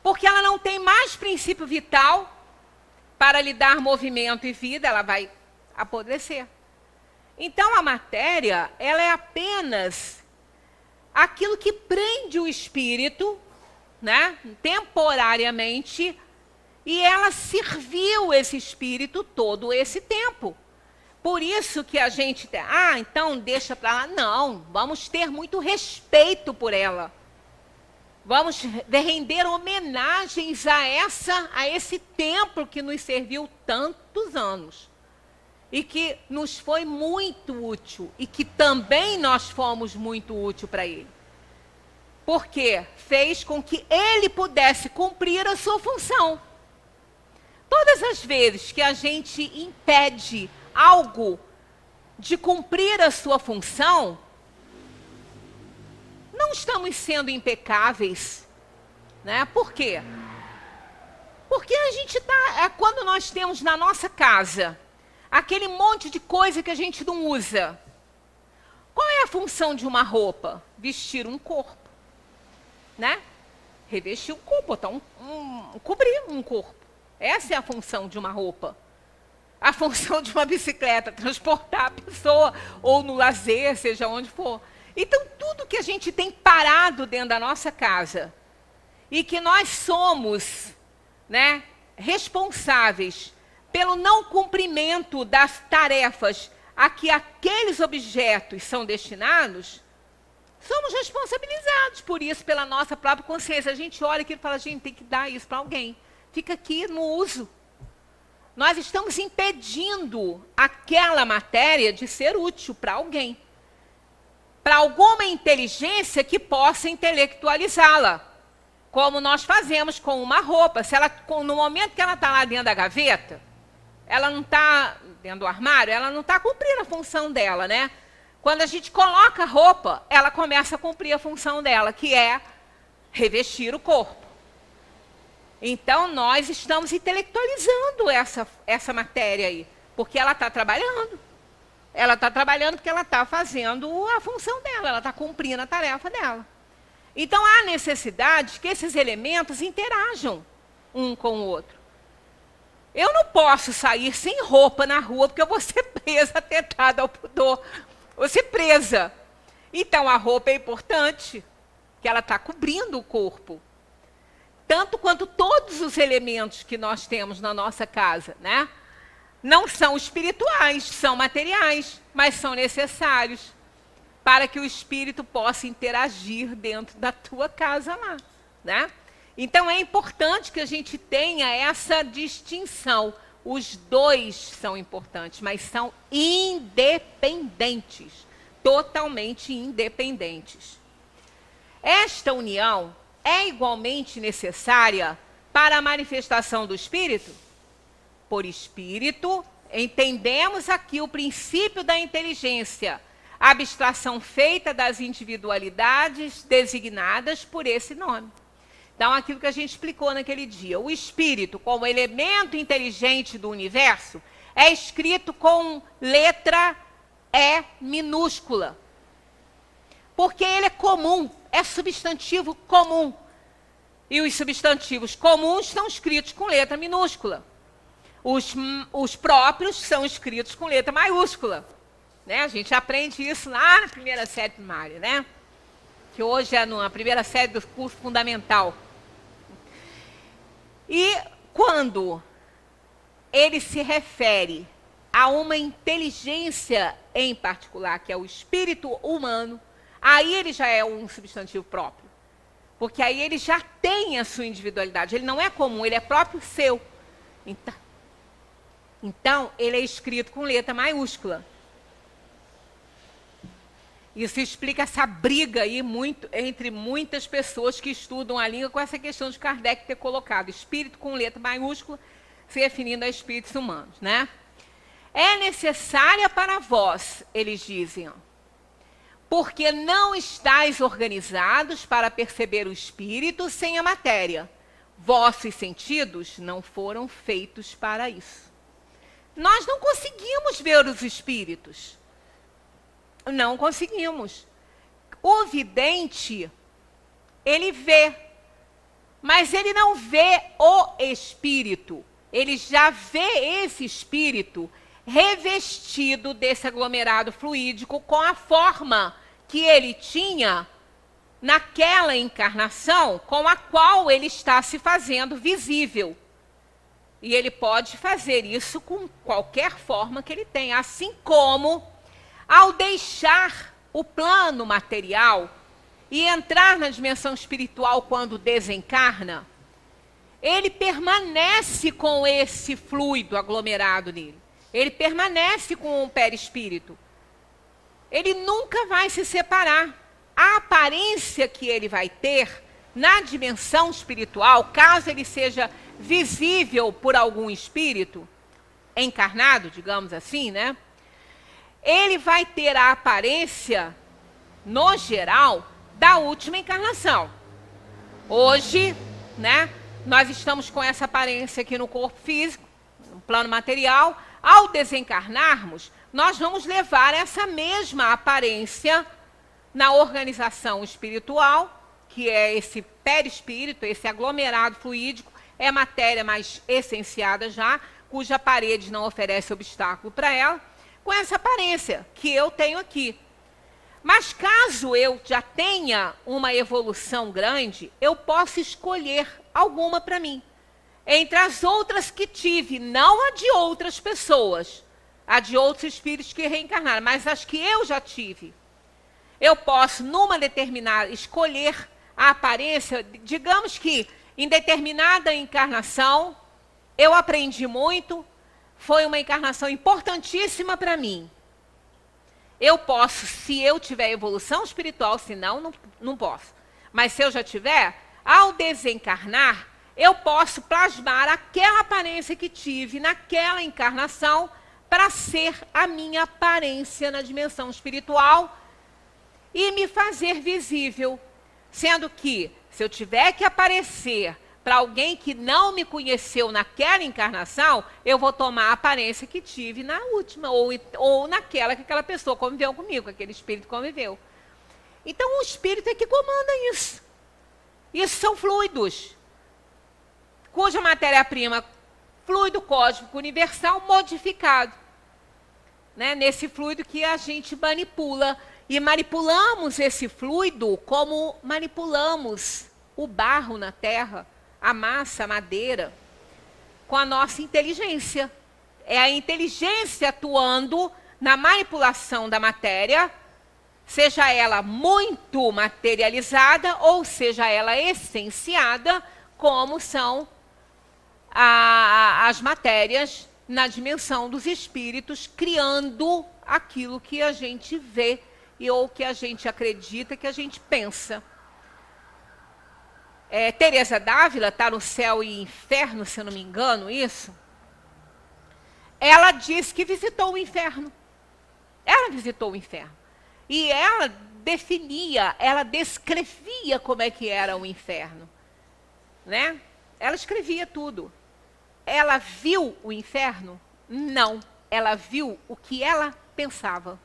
Porque ela não tem mais princípio vital para lhe dar movimento e vida, ela vai apodrecer. Então a matéria, ela é apenas aquilo que prende o espírito, né, temporariamente, e ela serviu esse espírito todo esse tempo. Por isso que a gente, então deixa para lá. Não, vamos ter muito respeito por ela. Vamos render homenagens a esse templo que nos serviu tantos anos. E que nos foi muito útil. E que também nós fomos muito útil para ele. Porque fez com que ele pudesse cumprir a sua função. Todas as vezes que a gente impede algo de cumprir a sua função, não estamos sendo impecáveis, né? Por quê? Porque a gente quando nós temos na nossa casa aquele monte de coisa que a gente não usa, qual é a função de uma roupa? Vestir um corpo, né? Revestir o corpo, botar cobrir um corpo. Essa é a função de uma roupa. A função de uma bicicleta, transportar a pessoa, ou no lazer, seja onde for. Então, tudo que a gente tem parado dentro da nossa casa, e que nós somos, né, responsáveis pelo não cumprimento das tarefas a que aqueles objetos são destinados, somos responsabilizados por isso, pela nossa própria consciência. A gente olha aqui e fala, gente, tem que dar isso para alguém. Fica aqui no uso. Nós estamos impedindo aquela matéria de ser útil para alguém. Para alguma inteligência que possa intelectualizá-la. Como nós fazemos com uma roupa. Se ela, no momento que ela está lá dentro da gaveta, ela não está dentro do armário, ela não está cumprindo a função dela, né? Quando a gente coloca a roupa, ela começa a cumprir a função dela, que é revestir o corpo. Então, nós estamos intelectualizando essa matéria aí, porque ela está trabalhando. Ela está trabalhando porque ela está fazendo a função dela, ela está cumprindo a tarefa dela. Então, há necessidade que esses elementos interajam um com o outro. Eu não posso sair sem roupa na rua, porque eu vou ser presa, atentada ao pudor. Vou ser presa. Então, a roupa é importante, que ela está cobrindo o corpo. Tanto quanto todos os elementos que nós temos na nossa casa, né? Não são espirituais, são materiais, mas são necessários para que o espírito possa interagir dentro da tua casa lá, né? Então é importante que a gente tenha essa distinção. Os dois são importantes, mas são independentes, totalmente independentes. Esta união, é igualmente necessária para a manifestação do Espírito? Por Espírito, entendemos aqui o princípio da inteligência, a abstração feita das individualidades designadas por esse nome. Então, aquilo que a gente explicou naquele dia, o Espírito, como elemento inteligente do universo, é escrito com letra E minúscula. Porque ele é comum, é substantivo comum. E os substantivos comuns são escritos com letra minúscula. Os próprios são escritos com letra maiúscula. Né? A gente aprende isso lá na primeira série primária, né? Que hoje é na primeira série do curso fundamental. E quando ele se refere a uma inteligência em particular, que é o espírito humano, aí ele já é um substantivo próprio. Porque aí ele já tem a sua individualidade. Ele não é comum, ele é próprio seu. Então ele é escrito com letra maiúscula. Isso explica essa briga aí entre muitas pessoas que estudam a língua com essa questão de Kardec ter colocado espírito com letra maiúscula, se referindo a espíritos humanos, né? É necessária para vós, eles dizem, porque não estáis organizados para perceber o espírito sem a matéria. Vossos sentidos não foram feitos para isso. Nós não conseguimos ver os espíritos. Não conseguimos. O vidente, ele vê, mas ele não vê o espírito. Ele já vê esse espírito revestido desse aglomerado fluídico com a forma que ele tinha naquela encarnação com a qual ele está se fazendo visível. E ele pode fazer isso com qualquer forma que ele tenha, assim como ao deixar o plano material e entrar na dimensão espiritual quando desencarna, ele permanece com esse fluido aglomerado nele. Ele permanece com o perispírito. Ele nunca vai se separar. A aparência que ele vai ter na dimensão espiritual, caso ele seja visível por algum espírito encarnado, digamos assim, né? Ele vai ter a aparência, no geral, da última encarnação. Hoje, né, nós estamos com essa aparência aqui no corpo físico, no plano material. Ao desencarnarmos, nós vamos levar essa mesma aparência na organização espiritual, que é esse perispírito, esse aglomerado fluídico, é matéria mais essenciada já, cuja parede não oferece obstáculo para ela, com essa aparência que eu tenho aqui. Mas caso eu já tenha uma evolução grande, eu posso escolher alguma para mim. Entre as outras que tive, não a de outras pessoas, a de outros espíritos que reencarnaram, mas as que eu já tive. Eu posso, numa determinada, escolher a aparência, digamos que em determinada encarnação, eu aprendi muito, foi uma encarnação importantíssima para mim. Eu posso, se eu tiver evolução espiritual, senão não posso. Mas se eu já tiver, ao desencarnar, eu posso plasmar aquela aparência que tive naquela encarnação para ser a minha aparência na dimensão espiritual e me fazer visível. Sendo que, se eu tiver que aparecer para alguém que não me conheceu naquela encarnação, eu vou tomar a aparência que tive na última, ou naquela que aquela pessoa conviveu comigo, aquele espírito conviveu. Então, o espírito é que comanda isso. Isso são fluidos, cuja matéria-prima, fluido cósmico universal modificado. Né? Nesse fluido que a gente manipula. E manipulamos esse fluido como manipulamos o barro na terra, a massa, a madeira, com a nossa inteligência. É a inteligência atuando na manipulação da matéria, seja ela muito materializada ou seja ela essenciada, como são as matérias na dimensão dos espíritos, criando aquilo que a gente vê ou que a gente acredita, que a gente pensa. Teresa d'Ávila, está no Céu e Inferno, se eu não me engano, isso. Ela disse que visitou o inferno. Ela visitou o inferno. E ela definia, ela descrevia como é que era o inferno. Né? Ela escrevia tudo. Ela viu o inferno? Não. Ela viu o que ela pensava.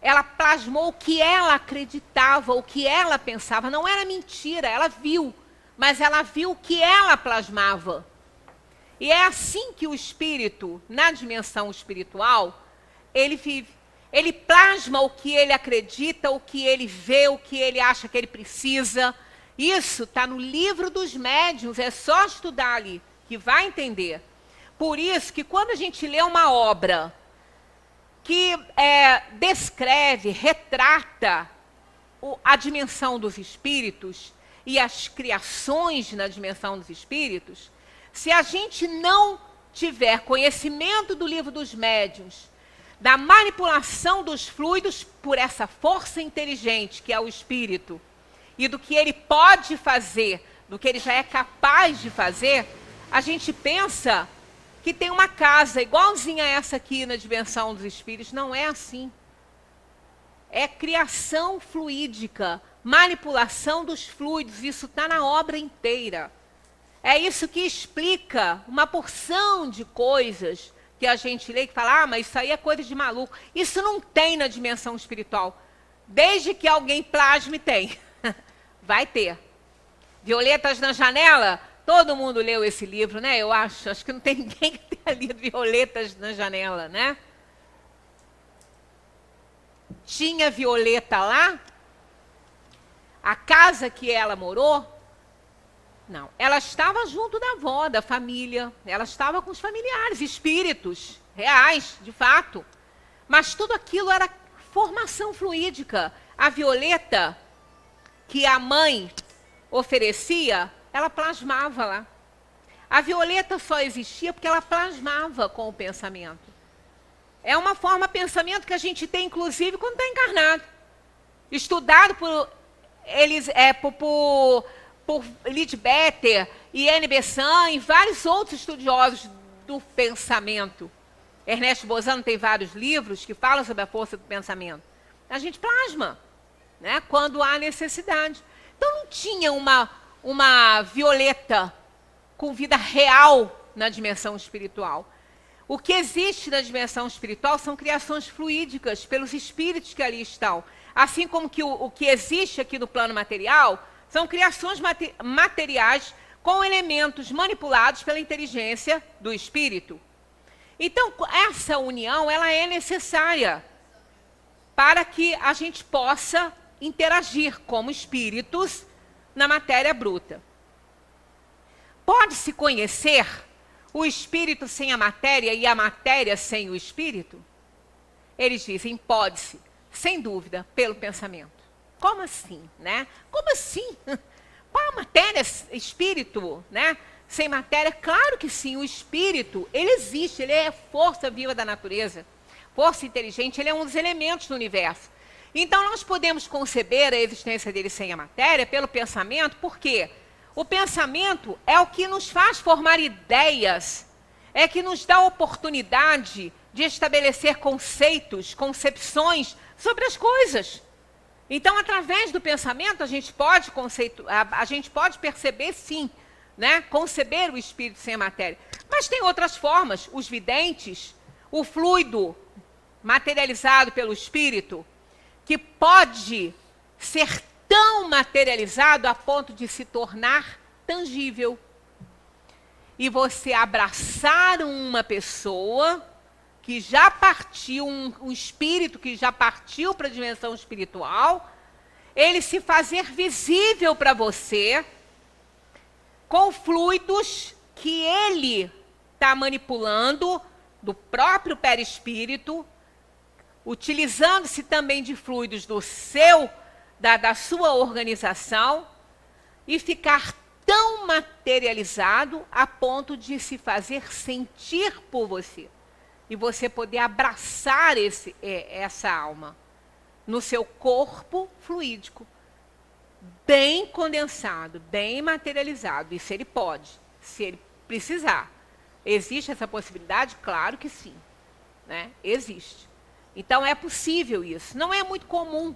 Ela plasmou o que ela acreditava, o que ela pensava. Não era mentira, ela viu. Mas ela viu o que ela plasmava. E é assim que o espírito, na dimensão espiritual, ele vive. Ele plasma o que ele acredita, o que ele vê, o que ele acha que ele precisa. Isso está no livro dos médiuns, é só estudar ali, que vai entender. Por isso que quando a gente lê uma obra que descreve, retrata a dimensão dos espíritos e as criações na dimensão dos espíritos, se a gente não tiver conhecimento do livro dos médiuns, da manipulação dos fluidos por essa força inteligente que é o espírito, e do que ele pode fazer, do que ele já é capaz de fazer, a gente pensa que tem uma casa igualzinha a essa aqui na dimensão dos espíritos. Não é assim. É criação fluídica, manipulação dos fluidos, isso está na obra inteira. É isso que explica uma porção de coisas que a gente lê e fala, mas isso aí é coisa de maluco. Isso não tem na dimensão espiritual. Desde que alguém plasme, tem. Vai ter. Violetas na Janela, todo mundo leu esse livro, né? Eu acho que não tem ninguém que tenha lido Violetas na Janela, né? Tinha Violeta lá? A casa que ela morou? Não, ela estava junto da avó, da família, ela estava com os familiares, espíritos reais, de fato. Mas tudo aquilo era formação fluídica. A Violeta, que a mãe oferecia, ela plasmava lá. A Violeta só existia porque ela plasmava com o pensamento. É uma forma de pensamento que a gente tem, inclusive, quando está encarnado. Estudado por Leadbeater e N. Besant e vários outros estudiosos do pensamento. Ernesto Bozano tem vários livros que falam sobre a força do pensamento. A gente plasma, né, quando há necessidade. Então não tinha uma Violeta com vida real na dimensão espiritual. O que existe na dimensão espiritual são criações fluídicas pelos espíritos que ali estão. Assim como que o que existe aqui no plano material são criações materiais com elementos manipulados pela inteligência do espírito. Então, essa união ela é necessária para que a gente possa interagir como espíritos na matéria bruta. Pode-se conhecer o espírito sem a matéria e a matéria sem o espírito? Eles dizem, pode-se, sem dúvida, pelo pensamento. Como assim, né? Como assim? Qual a matéria, espírito, né? Sem matéria? Claro que sim, o espírito, ele existe, ele é força viva da natureza. Força inteligente, ele é um dos elementos do universo. Então, nós podemos conceber a existência dele sem a matéria pelo pensamento, por quê? O pensamento é o que nos faz formar ideias, é que nos dá a oportunidade de estabelecer conceitos, concepções sobre as coisas. Então, através do pensamento, a gente pode perceber, sim, né? Conceber o espírito sem a matéria. Mas tem outras formas, os videntes, o fluido materializado pelo espírito, que pode ser tão materializado a ponto de se tornar tangível. E você abraçar uma pessoa que já partiu, um espírito que já partiu para a dimensão espiritual, ele se fazer visível para você com fluidos que ele está manipulando do próprio perispírito, utilizando-se também de fluidos da sua organização e ficar tão materializado a ponto de se fazer sentir por você. E você poder abraçar essa alma no seu corpo fluídico. bem condensado, bem materializado. Isso ele pode, se ele precisar. Existe essa possibilidade? Claro que sim, né? Existe. Então é possível isso. Não é muito comum,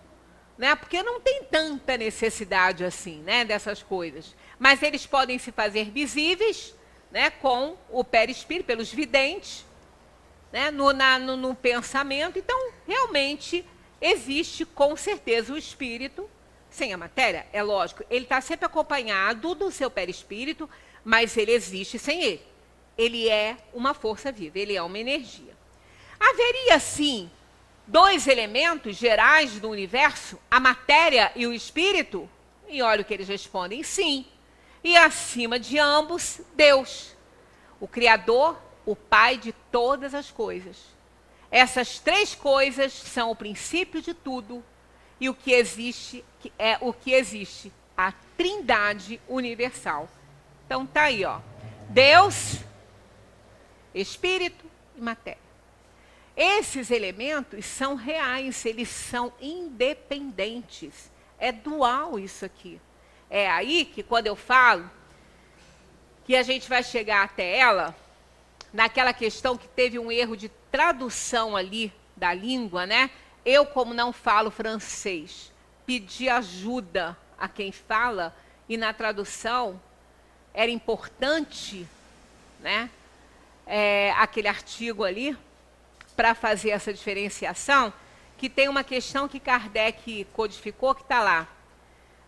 né? Porque não tem tanta necessidade assim, né, dessas coisas. Mas eles podem se fazer visíveis, né, com o perispírito, pelos videntes, né, no pensamento. Então, realmente, existe com certeza o espírito sem a matéria. É lógico, ele está sempre acompanhado do seu perispírito, mas ele existe sem ele. Ele é uma força viva, ele é uma energia. Haveria, sim, dois elementos gerais do universo, a matéria e o espírito? E olha o que eles respondem, sim. E acima de ambos, Deus, o Criador, o Pai de todas as coisas. Essas três coisas são o princípio de tudo e o que existe, a Trindade universal. Então tá aí, ó. Deus, Espírito e matéria. Esses elementos são reais, eles são independentes. É dual isso aqui. É aí que quando eu falo que a gente vai chegar até ela, naquela questão que teve um erro de tradução ali da língua, né? Eu, como não falo francês, pedi ajuda a quem fala, e na tradução era importante, né? Aquele artigo ali, para fazer essa diferenciação, que tem uma questão que Kardec codificou, que está lá,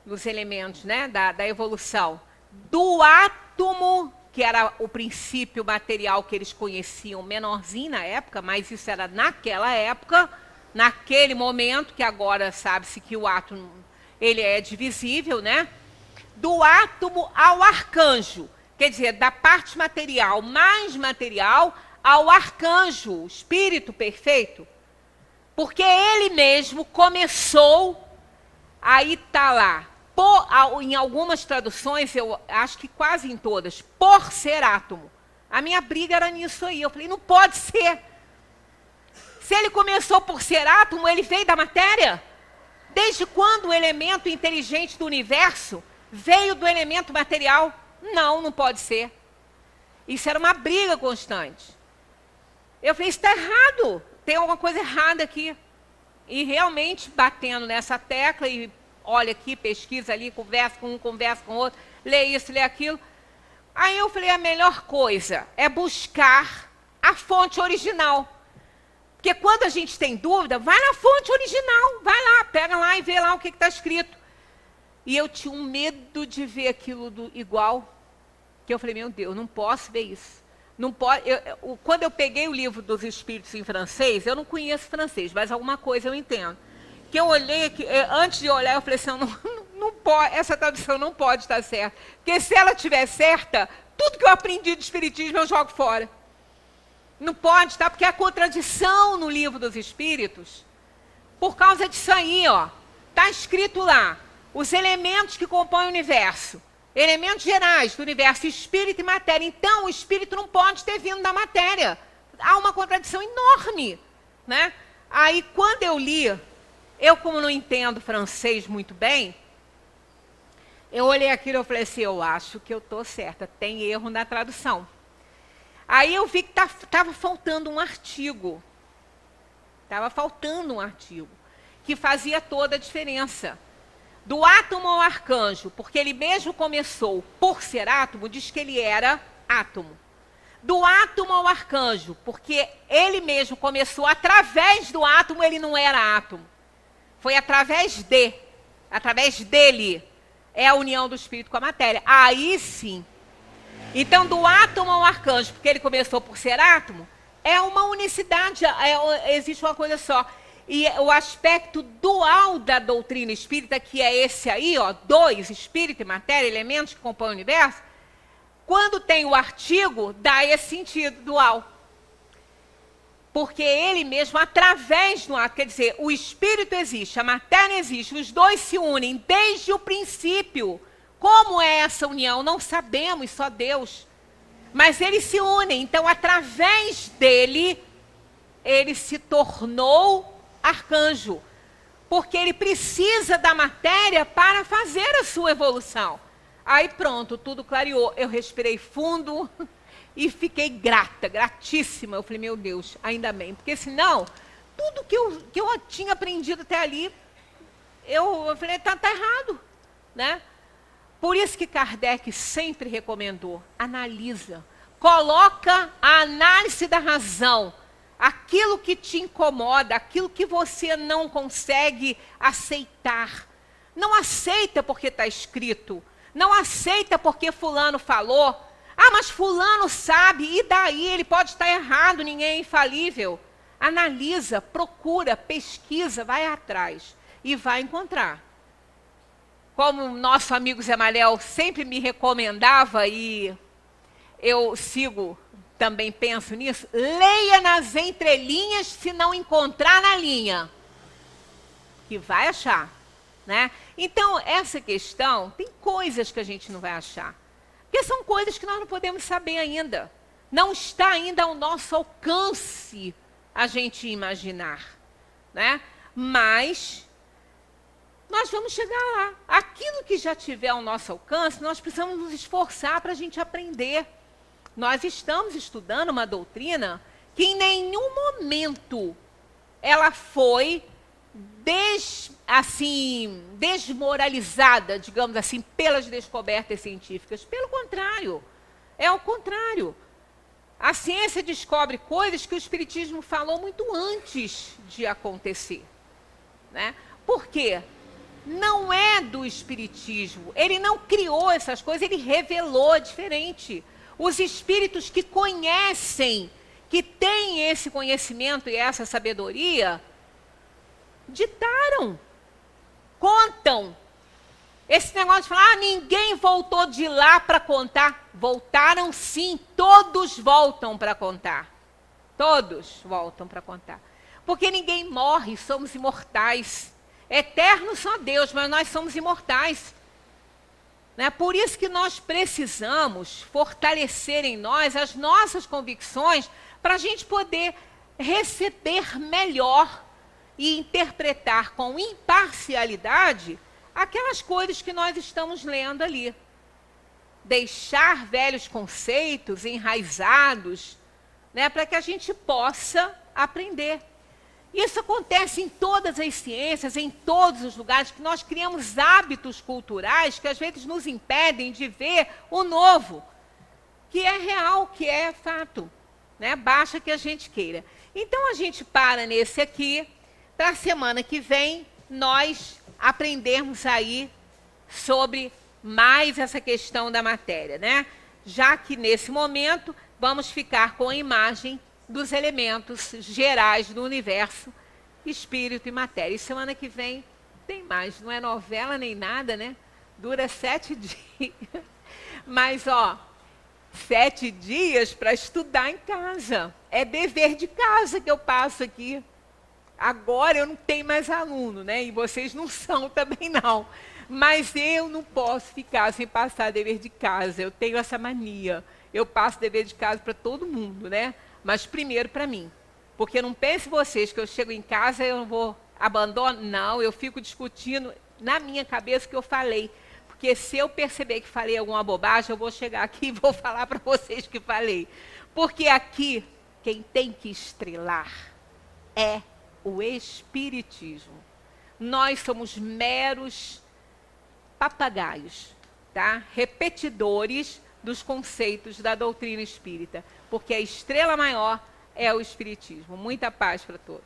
nos elementos, né, da evolução, do átomo, que era o princípio material que eles conheciam menorzinho na época, mas isso era naquela época, naquele momento, que agora sabe-se que o átomo ele é divisível, né? Do átomo ao arcanjo, quer dizer, da parte material mais material ao arcanjo, o espírito perfeito, porque ele mesmo começou, aí está lá, em algumas traduções, eu acho que quase em todas, por ser átomo. A minha briga era nisso aí. Eu falei, não pode ser. Se ele começou por ser átomo, ele veio da matéria? Desde quando o elemento inteligente do universo veio do elemento material? Não, não pode ser. Isso era uma briga constante. Eu falei, isso está errado. Tem alguma coisa errada aqui. E realmente, batendo nessa tecla e olha aqui, pesquisa ali, conversa com um, conversa com o outro, lê isso, lê aquilo. Aí eu falei, a melhor coisa é buscar a fonte original. Porque quando a gente tem dúvida, vai na fonte original, vai lá, pega lá e vê lá o que está escrito. E eu tinha um medo de ver aquilo igual, que eu falei, meu Deus, não posso ver isso. Não pode, quando eu peguei o livro dos Espíritos em francês, eu não conheço francês, mas alguma coisa eu entendo. Que eu olhei, antes de olhar, eu falei assim, não pode, essa tradução não pode estar certa. Porque se ela estiver certa, tudo que eu aprendi de Espiritismo eu jogo fora. Não pode estar, porque há contradição no livro dos Espíritos. Por causa disso aí, ó, está escrito lá, os elementos que compõem o universo. Elementos gerais do universo, espírito e matéria. Então, o espírito não pode ter vindo da matéria. Há uma contradição enorme, né? Aí, quando eu li, eu, como não entendo francês muito bem, eu olhei aquilo e falei assim, eu acho que eu estou certa, tem erro na tradução. Aí eu vi que estava faltando um artigo. Estava faltando um artigo que fazia toda a diferença. Do átomo ao arcanjo, porque ele mesmo começou por ser átomo, diz que ele era átomo. Do átomo ao arcanjo, porque ele mesmo começou através do átomo, ele não era átomo. Foi através dele, é a união do espírito com a matéria. Aí sim. Então, do átomo ao arcanjo, porque ele começou por ser átomo, é uma unicidade, existe uma coisa só. E o aspecto dual da doutrina espírita, que é esse aí, ó, dois, espírito e matéria, elementos que compõem o universo, quando tem o artigo, dá esse sentido dual. Porque ele mesmo, através do ato, quer dizer, o espírito existe, a matéria existe, os dois se unem desde o princípio. Como é essa união? Não sabemos, só Deus. Mas eles se unem, então, através dele, ele se tornou arcanjo. porque ele precisa da matéria para fazer a sua evolução. Aí pronto, tudo clareou. Eu respirei fundo e fiquei grata, gratíssima. Eu falei, meu Deus, ainda bem, porque senão, tudo que eu tinha aprendido até ali, eu falei, tá errado, né? Por isso que Kardec sempre recomendou, analisa, coloca a análise da razão, aquilo que te incomoda, aquilo que você não consegue aceitar. Não aceita porque está escrito, não aceita porque fulano falou. Ah, mas fulano sabe, e daí? Ele pode estar errado, ninguém é infalível. Analisa, procura, pesquisa, vai atrás e vai encontrar. Como o nosso amigo Zé Manel sempre me recomendava, e eu sigo, também penso nisso, leia nas entrelinhas se não encontrar na linha, que vai achar, né? Então, essa questão, tem coisas que a gente não vai achar, porque são coisas que nós não podemos saber ainda. Não está ainda ao nosso alcance a gente imaginar, né? Mas nós vamos chegar lá. Aquilo que já tiver ao nosso alcance, nós precisamos nos esforçar para a gente aprender. Nós estamos estudando uma doutrina que em nenhum momento ela foi desmoralizada, digamos assim, pelas descobertas científicas. Pelo contrário, é ao contrário. A ciência descobre coisas que o Espiritismo falou muito antes de acontecer, né? Por quê? Não é do Espiritismo. Ele não criou essas coisas, ele revelou diferente. Os espíritos que conhecem, que têm esse conhecimento e essa sabedoria, ditaram, contam. Esse negócio de falar, ninguém voltou de lá para contar. Voltaram sim, todos voltam para contar. Todos voltam para contar. Porque ninguém morre, somos imortais. Eterno só Deus, mas nós somos imortais. Né? Por isso que nós precisamos fortalecer em nós as nossas convicções para a gente poder receber melhor e interpretar com imparcialidade aquelas coisas que nós estamos lendo ali. Deixar velhos conceitos enraizados, né, para que a gente possa aprender. Isso acontece em todas as ciências, em todos os lugares, que nós criamos hábitos culturais que às vezes nos impedem de ver o novo, que é real, que é fato, né? Basta que a gente queira. Então a gente para nesse aqui, para a semana que vem nós aprendermos aí sobre mais essa questão da matéria, né? Já que nesse momento vamos ficar com a imagem dos elementos gerais do universo, espírito e matéria. E semana que vem tem mais, não é novela nem nada, né? Dura 7 dias. Mas, 7 dias para estudar em casa. É dever de casa que eu passo aqui. Agora eu não tenho mais aluno, né? E vocês não são também não. Mas eu não posso ficar sem passar dever de casa. Eu tenho essa mania. Eu passo dever de casa para todo mundo, né? Mas primeiro para mim. Porque não pense vocês que eu chego em casa e eu não vou abandonar. Não, eu fico discutindo na minha cabeça o que eu falei. Porque se eu perceber que falei alguma bobagem, eu vou chegar aqui e vou falar para vocês que falei. Porque aqui, quem tem que estrelar é o Espiritismo. Nós somos meros papagaios, tá? Repetidores dos conceitos da doutrina espírita. Porque a estrela maior é o Espiritismo. Muita paz para todos.